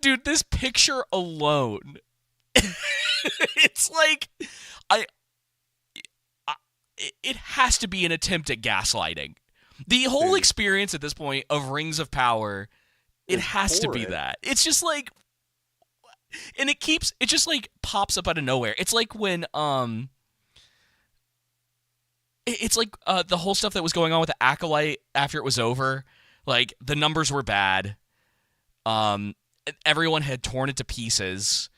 dude. This picture alone, it's like I, I it has to be an attempt at gaslighting. The whole Dude. experience at this point of Rings of Power, it It's has to be horrid. that. It's just like, and it just like pops up out of nowhere. It's like when it's like the whole stuff that was going on with the Acolyte after it was over. Like the numbers were bad. Everyone had torn it to pieces.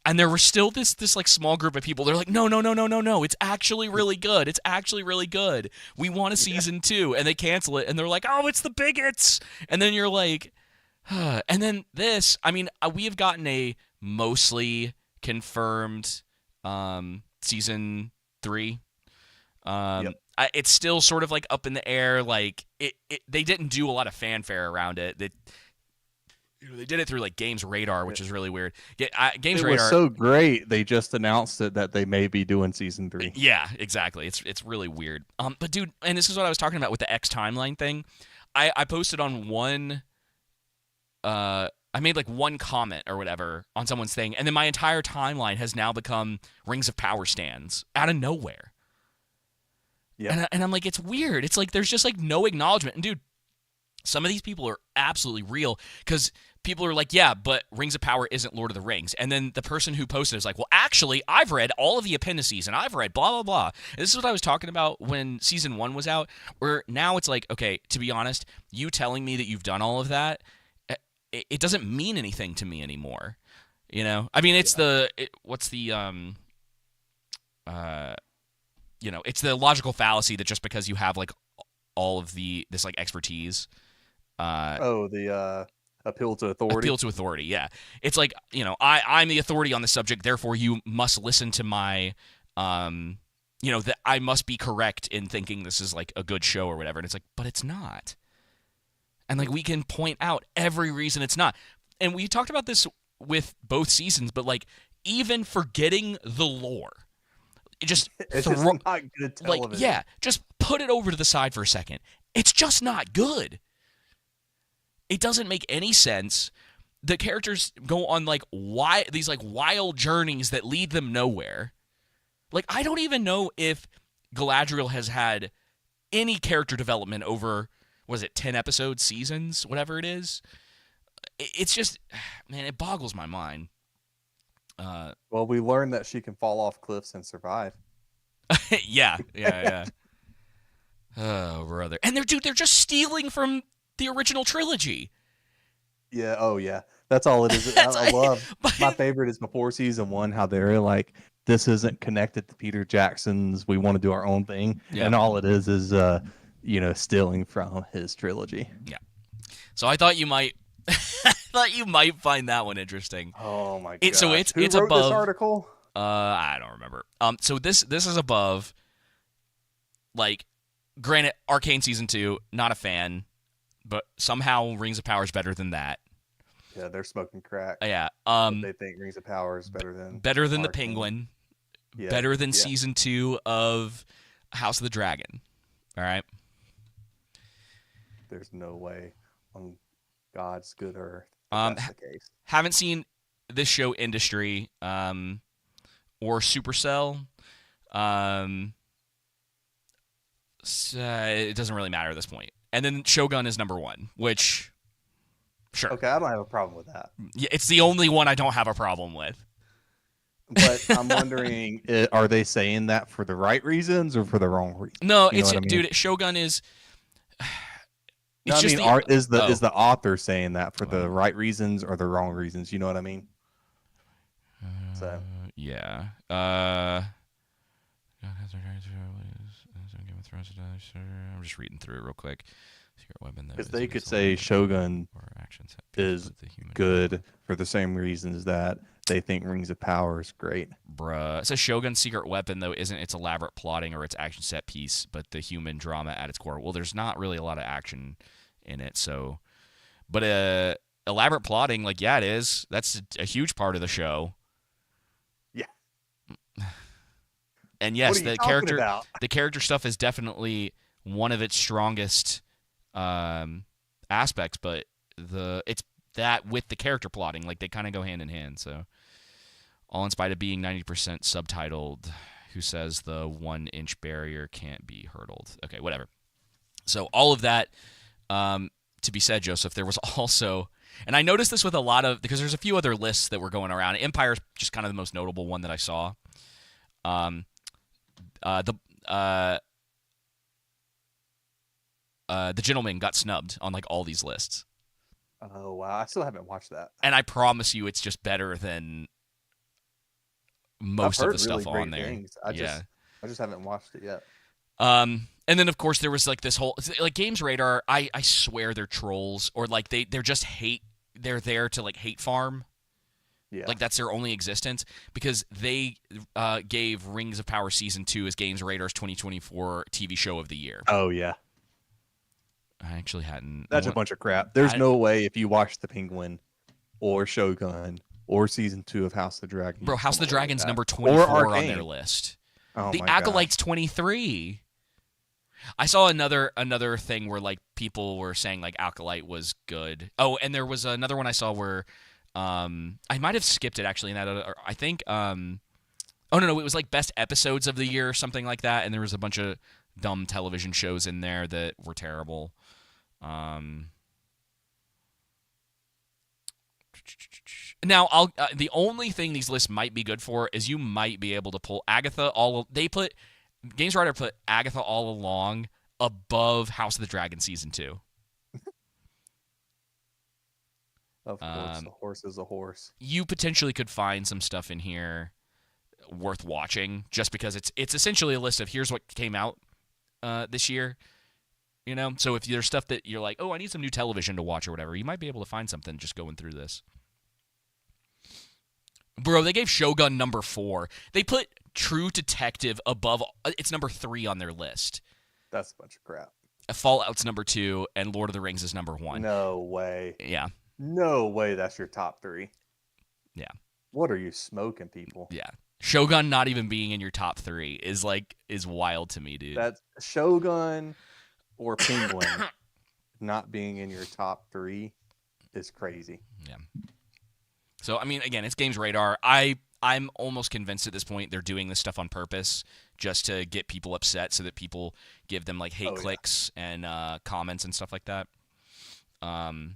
And there was still this like small group of people. They're like, no. It's actually really good. It's actually really good. We want a season 2. And they cancel it. And they're like, oh, it's the bigots. And then you're like, huh. And then this, I mean, we have gotten a mostly confirmed season 3. Yep. It's still sort of like up in the air. Like they didn't do a lot of fanfare around it. They did it through like Games Radar, which is really weird. Games It Radar was so great. They just announced it that they may be doing season 3. Yeah, exactly. It's really weird. But dude, and this is what I was talking about with the X timeline thing. I posted on one. I made like one comment or whatever on someone's thing, and then my entire timeline has now become Rings of Power stands out of nowhere. Yeah. And I'm like, it's weird. It's like there's just like no acknowledgement. And dude, some of these people are absolutely real because people are like, yeah, but Rings of Power isn't Lord of the Rings. And then the person who posted is like, well, actually, I've read all of the appendices and I've read blah, blah, blah. And this is what I was talking about when season 1 was out, where now it's like, okay, to be honest, you telling me that you've done all of that, it doesn't mean anything to me anymore. You know? I mean, it's it's the logical fallacy that just because you have like all of this like expertise, The appeal to authority. Appeal to authority, yeah. It's like, I'm the authority on the subject, therefore you must listen to my, that I must be correct in thinking this is like a good show or whatever. And it's like, but it's not. And like we can point out every reason it's not. And we talked about this with both seasons, but like even forgetting the lore, just It's just not good television. like, yeah, just put it over to the side for a second. It's just not good. It doesn't make any sense. The characters go on like these like wild journeys that lead them nowhere. Like I don't even know if Galadriel has had any character development over, was it 10 episodes, seasons, whatever it is. It's just, man, it boggles my mind. Well, we learned that she can fall off cliffs and survive. yeah. Oh, brother. And they're just stealing from the original trilogy. Yeah. Oh, yeah. That's all it is. I love. My favorite is before season 1, how they're like, this isn't connected to Peter Jackson's. We want to do our own thing, and all it is stealing from his trilogy. Yeah. So I thought you might, find that one interesting. Oh my god! So it's Who it's wrote above this article? I don't remember. So this is above. Like, granted, Arcane season 2, not a fan, but somehow Rings of Power is better than that. Yeah, they're smoking crack. Yeah. They think Rings of Power is better than the Arcane. Penguin. Yeah, better than season 2 of House of the Dragon. All right. There's no way on God's good earth that's the case. Haven't seen this show Industry or Supercell. It doesn't really matter at this point. And then Shogun is number 1, which, sure. Okay, I don't have a problem with that. Yeah, it's the only one I don't have a problem with. But I'm wondering, are they saying that for the right reasons or for the wrong reasons? No, dude, Shogun is. Is the author saying that for the right reasons or the wrong reasons? You know what I mean? Yeah. I'm just reading through it real quick. Because they could say Shogun is good for the same reasons that they think Rings of Power is great. Bruh. It says Shogun's secret weapon, though, isn't its elaborate plotting or its action set piece, but the human drama at its core. Well, there's not really a lot of action in it, so. But elaborate plotting, like, yeah, it is. That's a huge part of the show. Yeah. And What yes, are you talking about? the character stuff is definitely one of its strongest aspects, but it's that with the character plotting, like they kind of go hand in hand. So, all in spite of being 90% subtitled, who says the 1-inch barrier can't be hurdled? Okay, whatever. So all of that to be said, Joseph, there was also, and I noticed this with a lot of, because there's a few other lists that were going around. Empire's just kind of the most notable one that I saw. Um, the Gentleman got snubbed on like all these lists. Oh wow, I still haven't watched that. And I promise you, it's just better than most I've of heard the stuff really on great there. things. I just haven't watched it yet. And then of course there was like this whole like Games Radar. I swear they're trolls, or like they're just hate. They're there to like hate farm. Yeah. Like that's their only existence, because they gave Rings of Power Season 2 as Games Radar's 2024 TV show of the year. Oh yeah. I actually hadn't. That's a bunch of crap. There's no way if you watch The Penguin or Shogun or season 2 of House of the Dragon. Bro, House of the Dragon's number 24 on their list. Oh the my Acolyte's God. 23. I saw another thing where like people were saying like Acolyte was good. Oh, and there was another one I saw where I might have skipped it actually in that other, I think oh no, it was like best episodes of the year or something like that, and there was a bunch of dumb television shows in there that were terrible. Now, the only thing these lists might be good for is you might be able to pull Agatha Games Writer put Agatha All Along above House of the Dragon Season 2. Of course, a horse is a horse. You potentially could find some stuff in here worth watching, just because it's essentially a list of here's what came out this year. You know, so if there's stuff that you're like, oh, I need some new television to watch or whatever, you might be able to find something just going through this. Bro, they gave Shogun number 4. They put True Detective above. It's number 3 on their list. That's a bunch of crap. Fallout's number 2, and Lord of the Rings is number 1. No way. Yeah. No way that's your top 3. Yeah. What are you smoking, people? Yeah. Shogun not even being in your top 3 is wild to me, dude. That's Shogun or Penguin not being in your top 3 is crazy. Yeah. So, I mean, again, it's Games Radar. I'm almost convinced at this point they're doing this stuff on purpose just to get people upset so that people give them, like, hate clicks and comments and stuff like that. I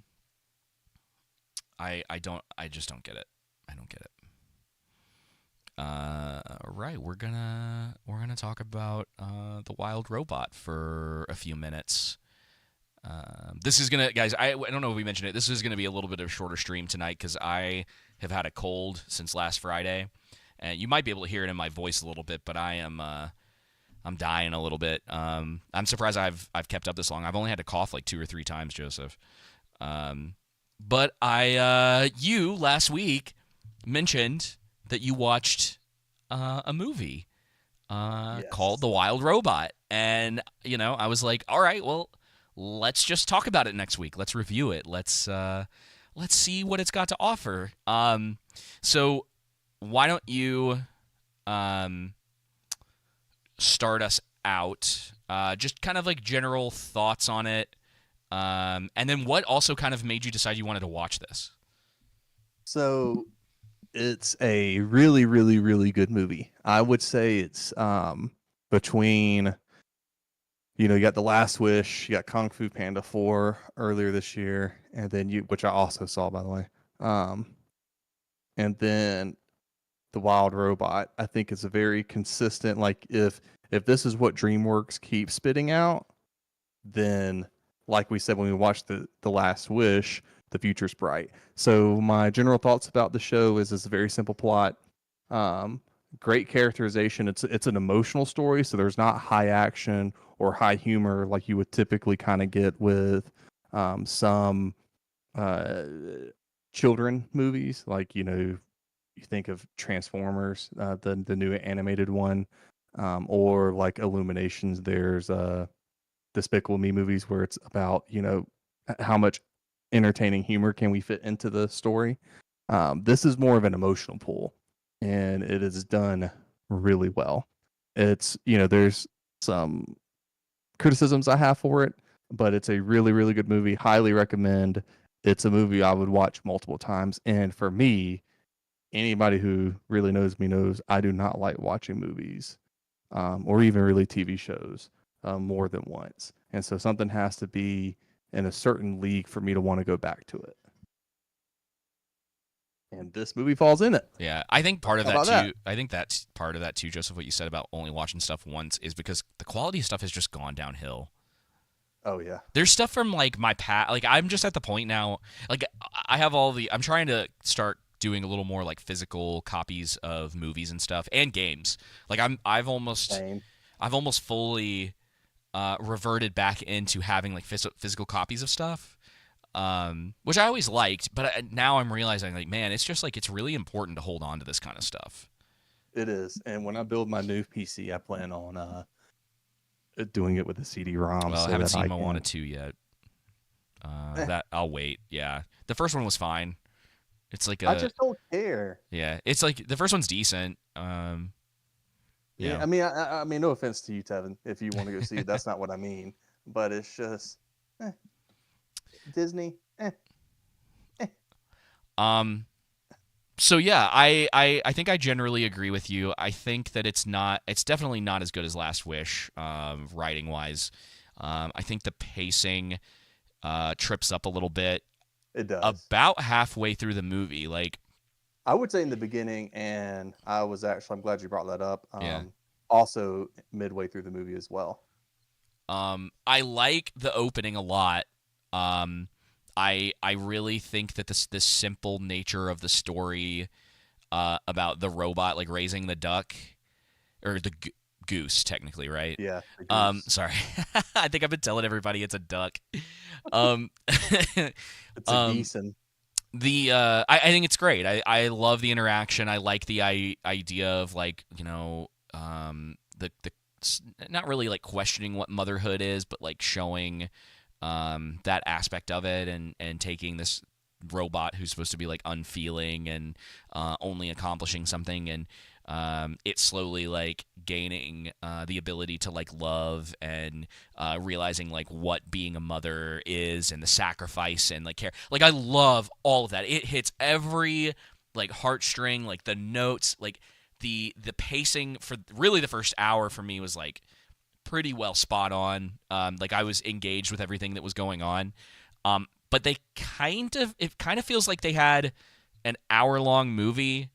just don't get it. I don't get it. Right, we're gonna talk about the Wild Robot for a few minutes. This is gonna, guys. I don't know if we mentioned it. This is gonna be a little bit of a shorter stream tonight because I have had a cold since last Friday, and you might be able to hear it in my voice a little bit. But I'm dying a little bit. I'm surprised I've kept up this long. I've only had to cough like 2 or 3 times, Joseph. But you last week mentioned that you watched a movie called The Wild Robot, and I was like, all right, well, let's just talk about it next week. Let's review it. Let's see what it's got to offer. So why don't you start us out? Just kind of like general thoughts on it, and then what also kind of made you decide you wanted to watch this? So it's a really, really, really good movie. I would say it's between, you got The Last Wish, you got Kung Fu Panda 4 earlier this year, and then which I also saw, by the way. And then The Wild Robot, I think is a very consistent, like if this is what DreamWorks keeps spitting out, then like we said when we watched The Last Wish, the future's bright. So my general thoughts about the show is it's a very simple plot. Great characterization. It's an emotional story, so there's not high action or high humor like you would typically kind of get with some children movies. Like, you think of Transformers, the new animated one, or like Illuminations. There's Despicable Me movies where it's about, how much entertaining humor can we fit into the story. This is more of an emotional pull, and it is done really well. It's, there's some criticisms I have for it, but it's a really, really good movie. Highly recommend. It's a movie I would watch multiple times. And for me, anybody who really knows me knows I do not like watching movies, or even really TV shows, more than once. And so something has to be in a certain league for me to want to go back to it. And this movie falls in it. Yeah, I think part of How that about too. I think that's part of that too, Joseph. What you said about only watching stuff once is because the quality of stuff has just gone downhill. Oh yeah. There's stuff from like my past. Like I'm just at the point now. Like I have all the. I'm trying to start doing a little more like physical copies of movies and stuff and games. Like I've almost Same. fully reverted back into having like physical copies of stuff. Which I always liked, but now I'm realizing, like, man, it's just like it's really important to hold on to this kind of stuff. It is, and when I build my new PC, I plan on doing it with a CD-ROM. Well, so I haven't that seen I Moana can... 2 yet. That I'll wait. Yeah, the first one was fine. It's like I just don't care. yeah, it's like the first one's decent. Yeah, I mean, no offense to you, Tevin, if you want to go see it, that's not what I mean. But it's just Disney. So yeah, I think I generally agree with you. I think that it's definitely not as good as Last Wish, writing wise. I think the pacing trips up a little bit. It does. About halfway through the movie, like I would say in the beginning, and I'm glad you brought that up. Yeah. Also midway through the movie as well. I like the opening a lot. I really think that this simple nature of the story about the robot like raising the duck or the goose technically, right? Yeah. Sorry. I think I've been telling everybody it's a duck. It's a geese. And I think it's great. I love the interaction. I like the idea of like, the not really like questioning what motherhood is, but like showing that aspect of it and taking this robot who's supposed to be like unfeeling and only accomplishing something and it slowly like gaining the ability to like love and realizing like what being a mother is and the sacrifice and like care. Like I love all of that. It hits every like heartstring, like the notes, like the pacing for really the first hour for me was like pretty well spot on. Like I was engaged with everything that was going on. But it kind of feels like they had an hour-long movie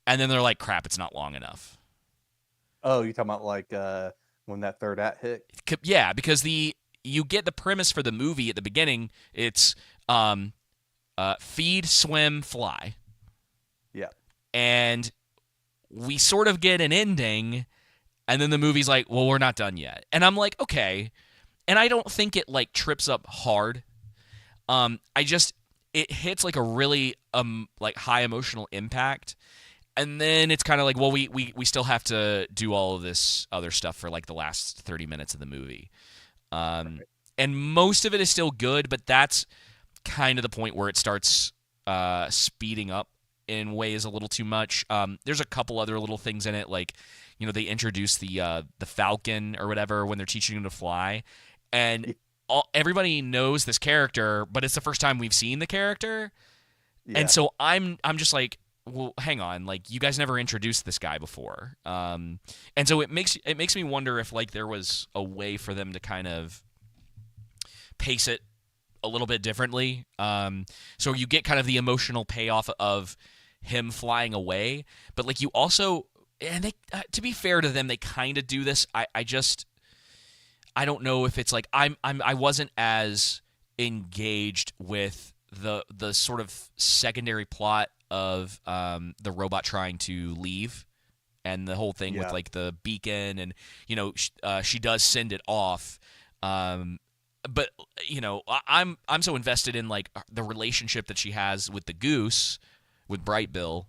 and then they're like, crap, it's not long enough. Oh, you're talking about like when that third act hit? Yeah, because you get the premise for the movie at the beginning. It's feed, swim, fly. Yeah. And we sort of get an ending, and then the movie's like, well, we're not done yet. And I'm like, okay. And I don't think it like trips up hard. It hits like a really like high emotional impact. And then it's kind of like, well, we still have to do all of this other stuff for like the last 30 minutes of the movie. Right. And most of it is still good, but that's kind of the point where it starts speeding up in ways a little too much. There's a couple other little things in it, like, they introduce the Falcon or whatever when they're teaching him to fly. And everybody knows this character, but it's the first time we've seen the character. Yeah. And so I'm just like, well, hang on, like you guys never introduced this guy before, and so it makes me wonder if like there was a way for them to kind of pace it a little bit differently, so you get kind of the emotional payoff of him flying away, but like you also, and they to be fair to them, they kind of do this. I don't know if it's like I wasn't as engaged with the sort of secondary plot of the robot trying to leave and the whole thing with like the beacon and she does send it off, but I'm so invested in like the relationship that she has with the goose, with Brightbill,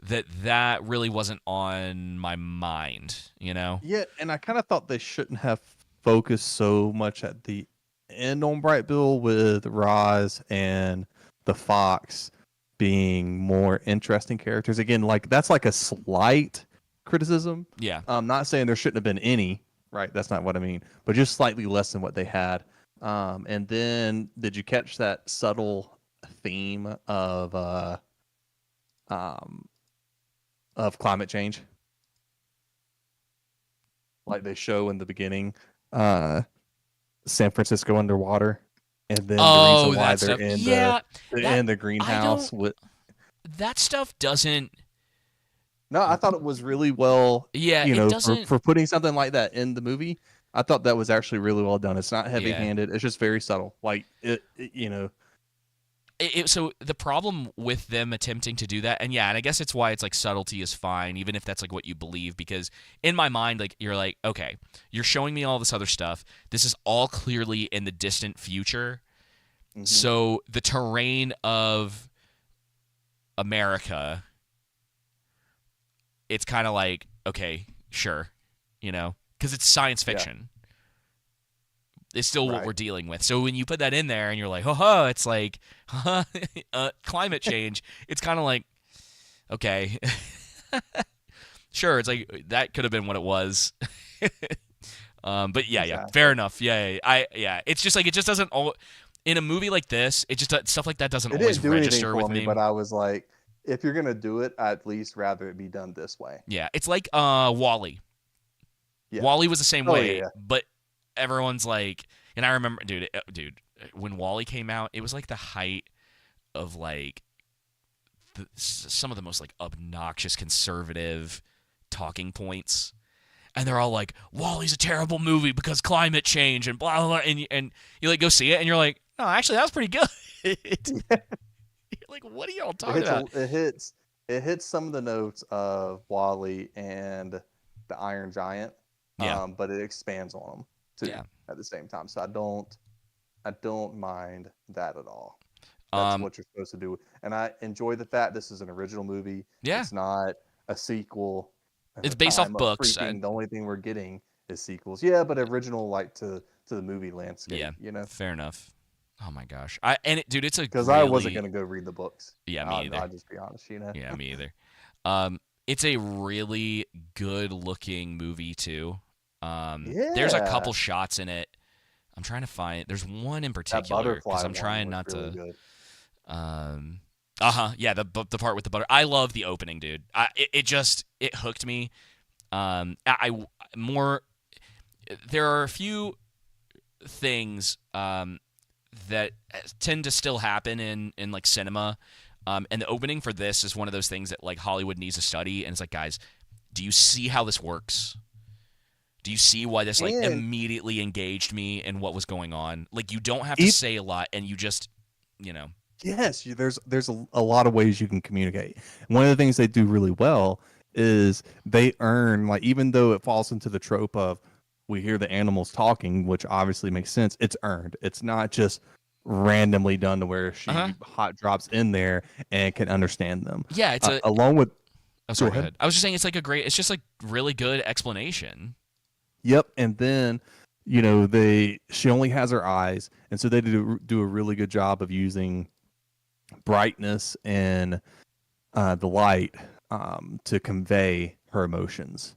that really wasn't on my mind. Yeah, and I kind of thought they shouldn't have focused so much at the end on Brightbill with Roz and the fox being more interesting characters. Again, like that's like a slight criticism. Yeah. I'm not saying there shouldn't have been any, right? That's not what I mean, but just slightly less than what they had. And then did you catch that subtle theme um of climate change? Like they show in the beginning, uh San Francisco underwater, and then the Oh, reason why that they're stuff. in Yeah, that the I don't. greenhouse with. That stuff doesn't. No, I thought it was really well, Yeah, you it know, doesn't. for putting something like that in the movie. I thought that was actually really well done. It's not Yeah. heavy-handed. It's just very subtle. Like you know. So the problem with them attempting to do that, and yeah, and I guess it's why it's like subtlety is fine, even if that's like what you believe, because in my mind, like you're like, okay, you're showing me all this other stuff. This is all clearly in the distant future. Mhm. So the terrain of America, it's kind of like, okay, sure, because it's science Yeah. fiction. Is still what Right. we're dealing with. So when you put that in there and you're like, haha, it's like, haha, climate change. It's kind of like, okay, sure. It's like that could have been what it was. But yeah, Exactly. fair enough. Yeah. It's just like it just doesn't. In a movie like this, it just stuff like that doesn't It always didn't do anything register for with me, me. but I was like, if you're gonna do it, I'd at least rather it be done this way. Yeah, it's like Wall-E. Yeah. Wall-E was the same Oh way, yeah. but everyone's like, and I remember, dude, when Wall-E came out, it was like the height of like some of the most like obnoxious conservative talking points, and they're all like, Wall-E's a terrible movie because climate change and blah blah, blah. And you like go see it, and you're like, no, actually that was pretty good. You're like, what are y'all talking about? It hits some of the notes of Wally and the Iron Giant, Yeah, but it expands on them too yeah. at the same time. So I don't mind that at all. That's Um, what you're supposed to do, and I enjoy the fact this is an original movie. yeah. It's not a sequel. At It's the based off time of books. freaking, the only thing we're getting is sequels. Yeah, but original like to the movie Yeah, landscape, you know. fair enough. Oh my gosh, dude, it's a Because I wasn't really gonna go read the books. yeah, me either. I'll just be honest, you know. Yeah, me either. It's a really good looking movie too. There's a couple Yeah, shots in it. I'm trying to find. There's one in that particular because butterfly I'm one trying was not really to. good. Yeah, the part with the butter. I love the opening, dude. It hooked me. I more. There are a few things that tend to still happen in like cinema. And the opening for this is one of those things that like Hollywood needs to study. And it's like, guys, do you see how this works? Do you see why this like And immediately engaged me in what was going on? Like you don't have to it, say a lot, and you just, yes, there's a lot of ways you can communicate. One of the things they do really well is they earn, like, even though it falls into the trope of we hear the animals talking, which obviously makes sense. It's earned. It's not just randomly done to where she uh huh, hot drops in there and can understand them. yeah. It's a. Along with, Oh, go sorry. Go ahead. ahead. I was just saying it's like a great. It's just like really good explanation. Yep, and then she only has her eyes, and so they do a really good job of using brightness and the light to convey her emotions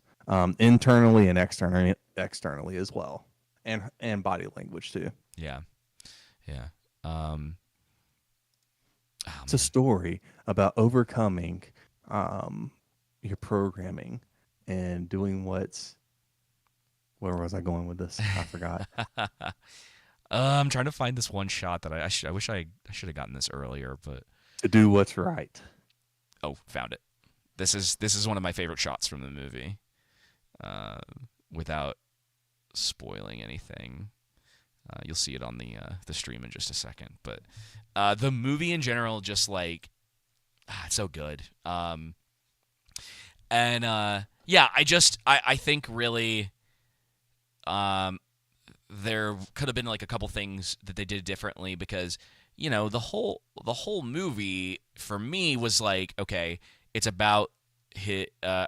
internally and externally as well, and body language too. Yeah, yeah. Oh It's a man. story about overcoming your programming and doing what's. Where was I going with this? I forgot. I'm trying to find this one shot that I wish I should have gotten this earlier, but To do what's right. oh, found it. This is one of my favorite shots from the movie. Uh, Without spoiling anything, you'll see it on the stream in just a second. But the movie in general, just like it's so good. And yeah, I think really there could have been like a couple things that they did differently because the whole movie for me was like, okay, it's about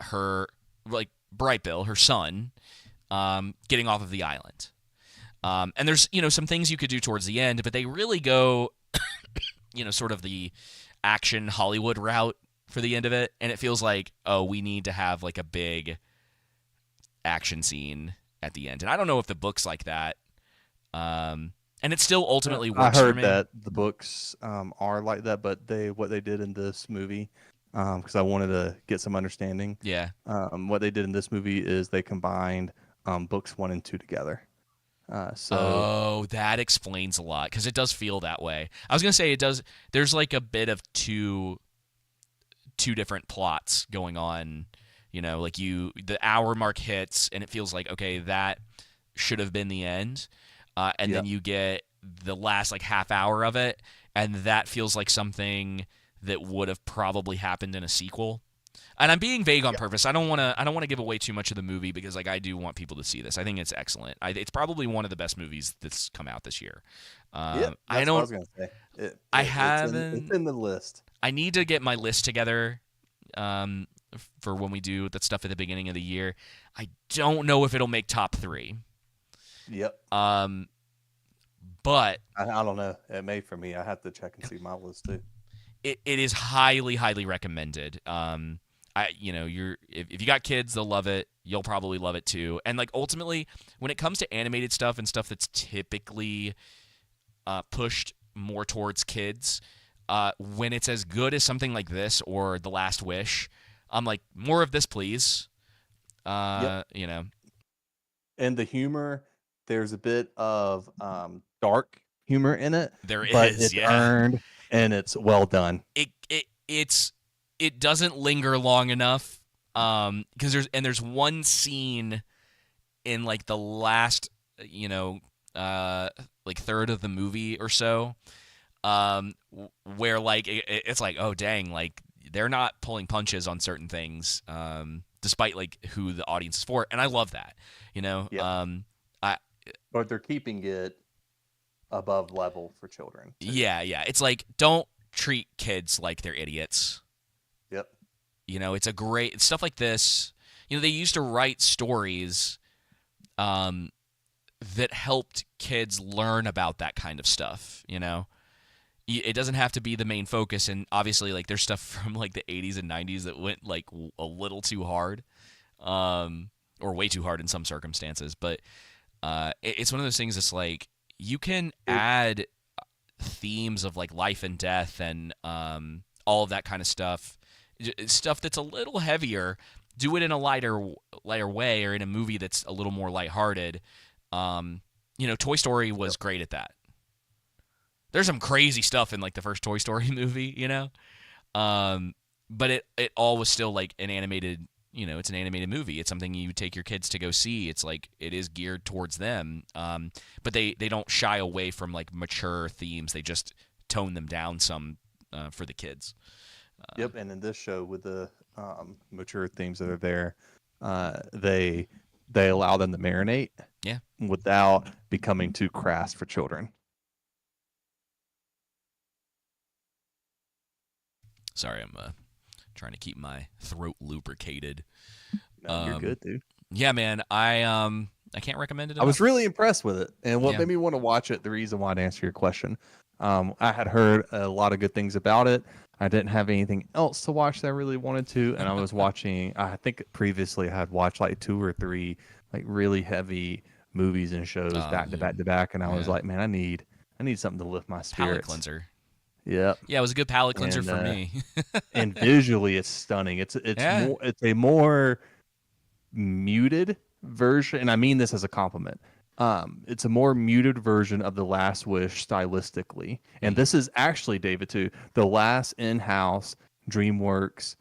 her, like, Bright Bill, her son, getting off of the island. And there's some things you could do towards the end, but they really go sort of the action Hollywood route for the end of it, and it feels like, oh, we need to have like a big action scene at the end. And I don't know if the book's like that. And it still ultimately I works for heard me. that the books are like that, but what they did in this movie, because I wanted to get some understanding. Yeah. What they did in this movie is they combined books 1 and 2 together. So Oh, that explains a lot because it does feel that way. I was gonna say it does. There's like a bit of two different plots going on. You know, like the hour mark hits and it feels like, okay, that should have been the end, and then Yep. you get the last like half hour of it, and that feels like something that would have probably happened in a sequel. And I'm being vague on Yep. purpose. I don't want to give away too much of the movie because like I do want people to see this. I think it's excellent. It's probably one of the best movies that's come out this year. Yep. I That's what I don't. was gonna say. I It's haven't. in the list. I need to get my list together um, for when we do that stuff at the beginning of the year. I don't know if it'll make top three. Yep. Um, but I don't know. It may for me. I have to check and see my list too. it is highly, highly recommended. If you got kids, they'll love it. You'll probably love it too. And like ultimately, when it comes to animated stuff and stuff that's typically pushed more towards kids, when it's as good as something like this or The Last Wish, I'm like, more of this, please. Yep. You know, And the humor, there's a bit of dark humor in it, there but is, it's yeah. earned and it's well done. It doesn't linger long enough because there's one scene in like the last like third of the movie or so where like it's like, oh dang, like they're not pulling punches on certain things despite like who the audience is for, and I love that, you know. Yep. I But they're keeping it above level for children too. Yeah, it's like, don't treat kids like they're idiots. Yep. You know, it's a great stuff like this. You know, they used to write stories um, that helped kids learn about that kind of stuff. You know, it doesn't have to be the main focus. And obviously, like there's stuff from like the 80s and 90s that went like a little too hard, or way too hard in some circumstances. But it's one of those things that's like you can It, add themes of like life and death and all of that kind of stuff, stuff that's a little heavier. Do it in a lighter way, or in a movie that's a little more lighthearted. Toy Story was yep. great at that. There's some crazy stuff in like the first Toy Story movie, you know, but it all was still like an animated. You know, it's an animated movie. It's something you take your kids to go see. It's like it is geared towards them, but they don't shy away from like mature themes. They just tone them down some for the kids. Yep. And in this show, with the mature themes that are there, they allow them to marinate. Yeah. Without becoming too crass for children. Sorry, I'm trying to keep my throat lubricated. No, you're good, dude. Yeah, man. I can't recommend it I enough. was really impressed with it, and what Yeah. made me want to watch it, the reason why, to answer your question, I had heard a lot of good things about it. I didn't have anything else to watch that I really wanted to, and I was watching. I think previously I had watched like 2 or 3 like really heavy movies and shows back to back to back, and I was Yeah. like, man, I need something to lift my Palate spirits. cleanser. Yep. Yeah, it was a good palate cleanser And for me. and visually it's stunning. It's Yeah. it's a more muted version, and I mean this as a compliment. It's a more muted version of The Last Wish stylistically, and this is actually, David, too, the last in-house DreamWorks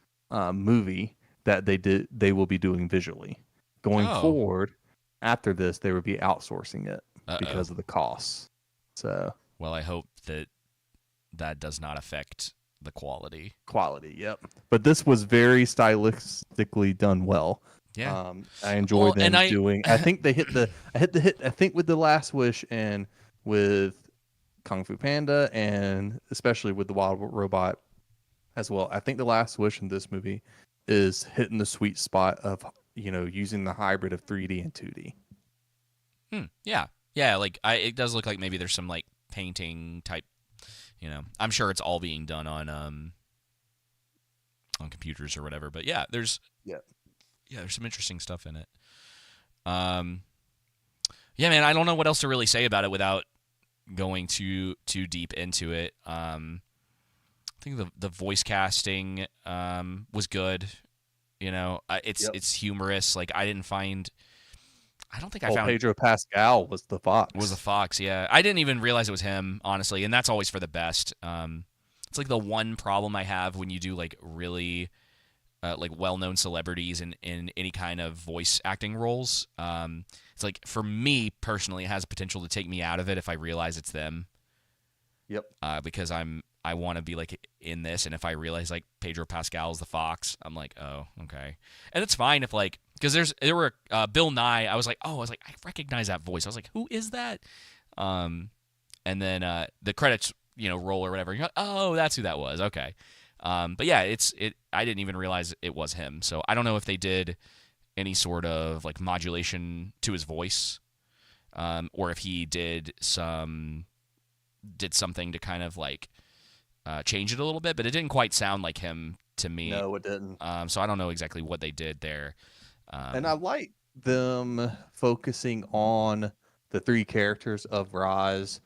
movie that they will be doing visually. Going Oh. forward, after this, they will be outsourcing it Uh-oh. because of the costs. So Well, I hope that does not affect the quality. quality, yep. But this was very stylistically done well. Yeah. I enjoy them and doing. I think they hit the. I think with The Last Wish and with Kung Fu Panda, and especially with the Wild Robot as well. I think The Last Wish in this movie is hitting the sweet spot of using the hybrid of 3D and 2D. Yeah. Like it does look like maybe there's some like painting type. I'm sure it's all being done on computers or whatever. But yeah, there's Yeah. some interesting stuff in it. Yeah, man, I don't know what else to really say about it without going too deep into it. I think the voice casting was good. You know, Yep. it's humorous. Like I don't think I Oh, found Pedro Pascal was the was a fox. fox. Yeah, I didn't even realize it was him, honestly, and that's always for the best. It's like the one problem I have when you do like really like well-known celebrities in any kind of voice acting roles. It's like for me personally, it has potential to take me out of it if I realize it's them. Yep. Because I want to be like in this, and if I realize like Pedro Pascal is the fox, I'm like, oh, okay, and it's fine if like because there were Bill Nye. I was like, I recognize that voice. I was like, who is that? And then the credits roll or whatever. You're like, oh, that's who that was. Okay. But yeah, I didn't even realize it was him. So I don't know if they did any sort of like modulation to his voice, or if he did something to kind of like change it a little bit. But it didn't quite sound like him to me. No, it didn't. So I don't know exactly what they did there. And I like them focusing on the three characters of Roz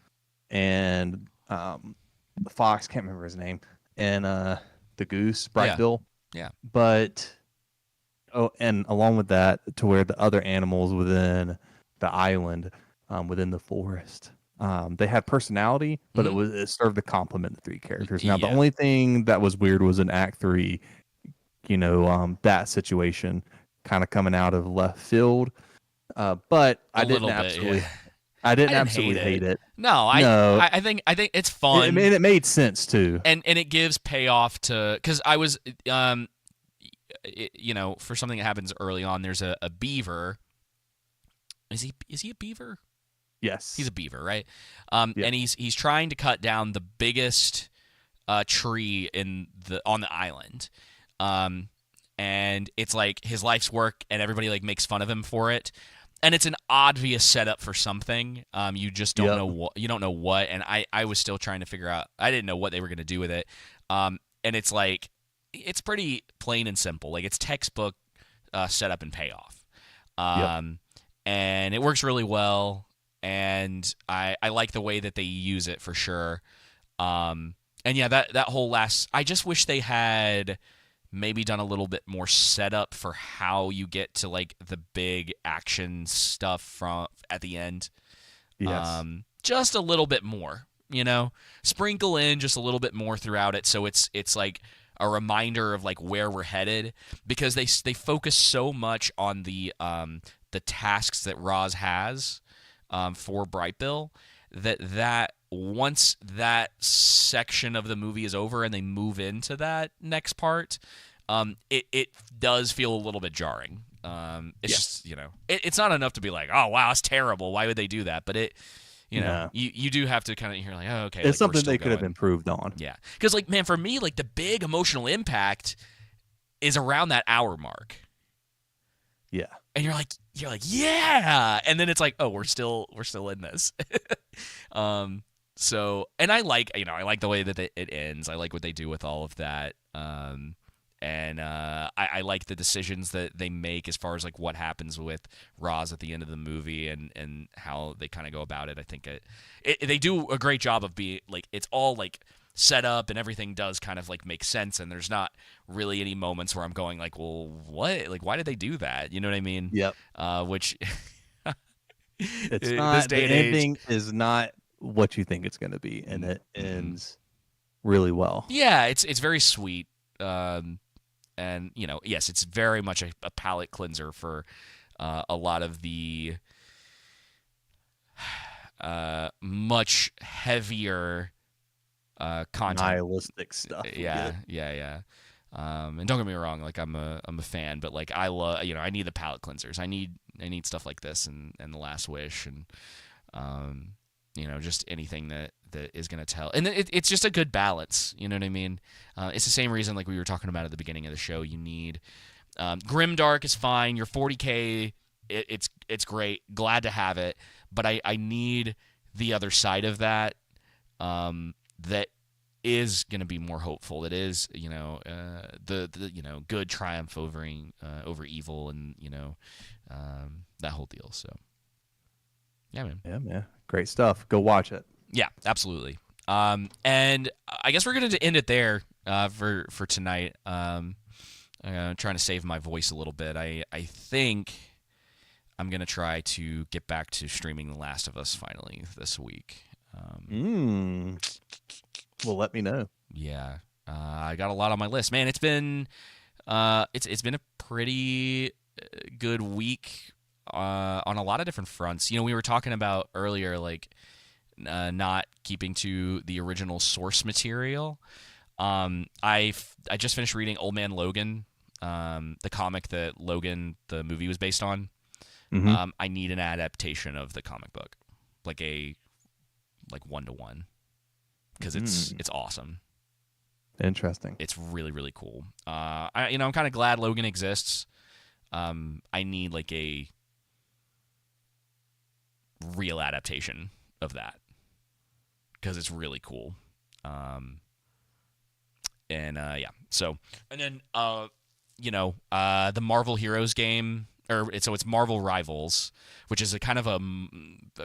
and the fox, can't remember his name, and the goose, Bright Bill. Yeah. But and along with that, to where the other animals within the island, within the forest, they had personality, but it served to complement the three characters. Now, the only thing that was weird was in Act 3, that situation kind of coming out of left field. But I didn't absolutely hate it. No, I think it's fun. It made sense too, and it gives payoff to because I was for something that happens early on. There's a beaver. Is he a beaver? Yes, he's a beaver, right? And he's trying to cut down the biggest tree on the island. And it's like his life's work, and everybody like makes fun of him for it. And it's an obvious setup for something. You just don't know what. You don't know what. And I was still trying to figure out. I didn't know what they were going to do with it. And it's like it's pretty plain and simple. Like it's textbook setup and payoff. And it works really well. And I like the way that they use it for sure. And yeah, that whole last. I just wish they had maybe done a little bit more setup for how you get to like the big action stuff at the end. Yes. Just a little bit more, sprinkle in just a little bit more throughout it. So it's like a reminder of like where we're headed, because they focus so much on the tasks that Roz has, for Bright Bill, that once that section of the movie is over and they move into that next part, it does feel a little bit jarring. It's just, it's not enough to be like, oh, wow, that's terrible. Why would they do that? But you do have to kind of hear like, oh, okay. It's like, something they could have improved on. Yeah. Because like, man, for me, like the big emotional impact is around that hour mark. Yeah. And you're like, yeah. And then it's like, oh, we're still in this. So, and I like the way that it ends. I like what they do with all of that. And I like the decisions that they make as far as like what happens with Roz at the end of the movie and how they kind of go about it. I think they do a great job of being like, it's all like set up and everything does kind of like make sense. And there's not really any moments where I'm going like, well, what? Like, why did they do that? You know what I mean? Yep. Which it's not, the ending is not what you think it's going to be. And it ends really well. Yeah. It's very sweet. And yes, it's very much a palate cleanser for a lot of the much heavier content, nihilistic stuff. Yeah. And don't get me wrong, like I'm a fan, but like I love, I need the palate cleansers. I need stuff like this and The Last Wish and just anything that is going to tell. And it's just a good balance. You know what I mean? It's the same reason like we were talking about at the beginning of the show. You need Grimdark is fine. Your 40K, it's great. Glad to have it. But I need the other side of that, that is going to be more hopeful. It is, the good triumph over evil, and that whole deal. So yeah, man. Yeah, man. Great stuff. Go watch it. Yeah, absolutely. And I guess we're going to end it there for tonight. Trying to save my voice a little bit. I think I'm going to try to get back to streaming The Last of Us finally this week. Well, let me know. Yeah. I got a lot on my list. Man, it's been it's been a pretty good week on a lot of different fronts. We were talking about earlier, like, not keeping to the original source material. I just finished reading Old Man Logan, the comic that Logan the movie was based on. Mm-hmm. I need an adaptation of the comic book, like 1-to-1, because it's awesome. Interesting. It's really, really cool. I'm kind of glad Logan exists. I need like a real adaptation of that, because it's really cool. Yeah. So, and then the Marvel Heroes game, it's Marvel Rivals, which is a kind of I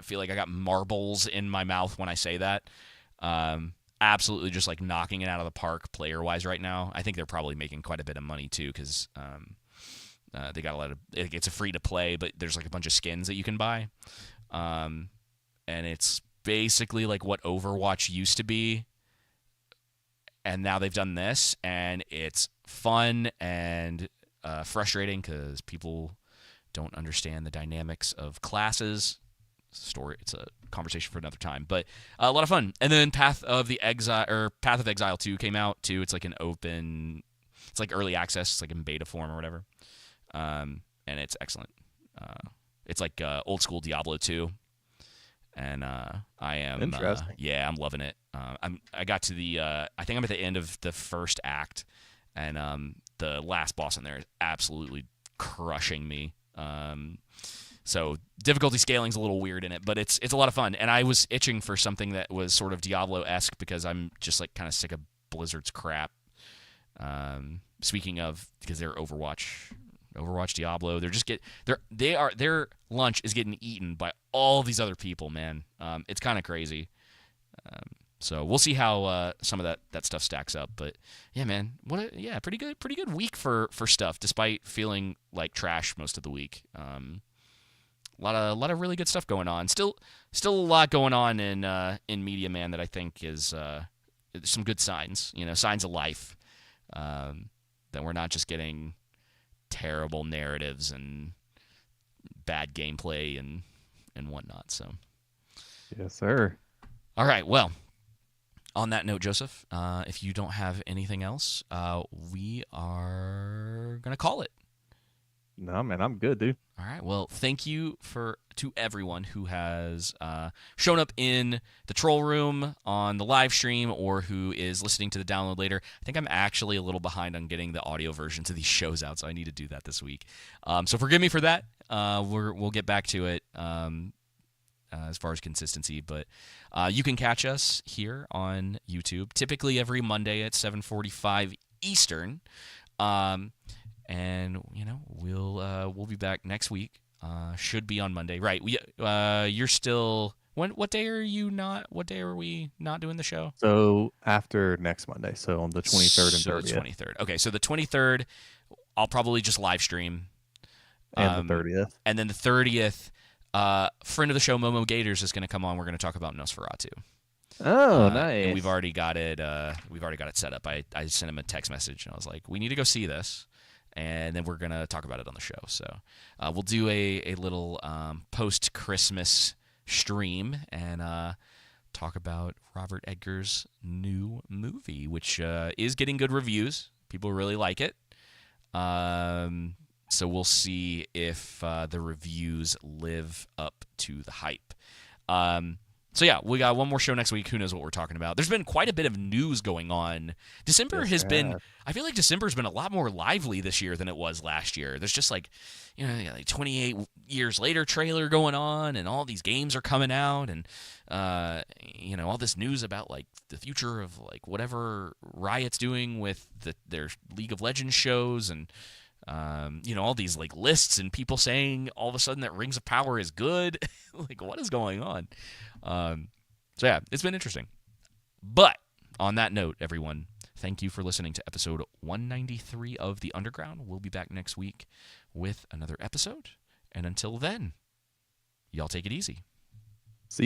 feel like I got marbles in my mouth when I say that. Absolutely just like knocking it out of the park player-wise right now. I think they're probably making quite a bit of money too, because they got a lot of, it's a free to play, but there's like a bunch of skins that you can buy. And it's basically like what Overwatch used to be, and now they've done this, and it's fun and frustrating because people don't understand the dynamics of classes. It's a conversation for another time, but a lot of fun. And then Path of Exile 2 came out too. It's like it's like early access. It's like in beta form or whatever. And it's excellent. It's like old school Diablo 2. And I am interesting. I'm loving it. I got to I think I'm at the end of the first act, and the last boss in there is absolutely crushing me. So difficulty scaling's a little weird in it, but it's a lot of fun. And I was itching for something that was sort of Diablo-esque, because I'm just like kind of sick of Blizzard's crap. Speaking of, because they're Overwatch, Diablo, their lunch is getting eaten by all these other people, man. It's kind of crazy. So we'll see how some of that stuff stacks up. But yeah, man, pretty good week for stuff, despite feeling like trash most of the week. A lot of really good stuff going on. Still a lot going on in media, man, that I think is some good signs. Signs of life. That we're not just getting terrible narratives and bad gameplay and whatnot. So, yes, sir. All right. Well, on that note, Joseph, if you don't have anything else, we are gonna call it. No, man, I'm good, dude. All right. Well, thank you to everyone who has shown up in the troll room on the live stream, or who is listening to the download later. I think I'm actually a little behind on getting the audio versions of these shows out, so I need to do that this week. So forgive me for that. We'll get back to it as far as consistency, but you can catch us here on YouTube, typically every Monday at 7:45 Eastern. And we'll be back next week. Should be on Monday, right? You're still what day are you not? What day are we not doing the show? So after next Monday, so on the 23rd and 30th. So the 23rd. Okay, so the 23rd, I'll probably just live stream. And the 30th. And then the 30th, friend of the show Momo Gators is going to come on. We're going to talk about Nosferatu. Oh, nice. And we've already got it. Set up. I sent him a text message and I was like, we need to go see this. And then we're going to talk about it on the show. So we'll do a little post-Christmas stream and talk about Robert Eggers' new movie, which is getting good reviews. People really like it. So we'll see if the reviews live up to the hype. So yeah, we got one more show next week. Who knows what we're talking about? There's been quite a bit of news going on. December Yes, has there been. have. I feel like December's been a lot more lively this year than it was last year. There's just like, like 28 years later trailer going on, and all these games are coming out, and all this news about like the future of like whatever Riot's doing with their League of Legends shows, and all these like lists and people saying all of a sudden that Rings of Power is good. Like, what is going on? So yeah, it's been interesting. But on that note, everyone, thank you for listening to episode 193 of The Underground. We'll be back next week with another episode. And until then, y'all take it easy. See ya.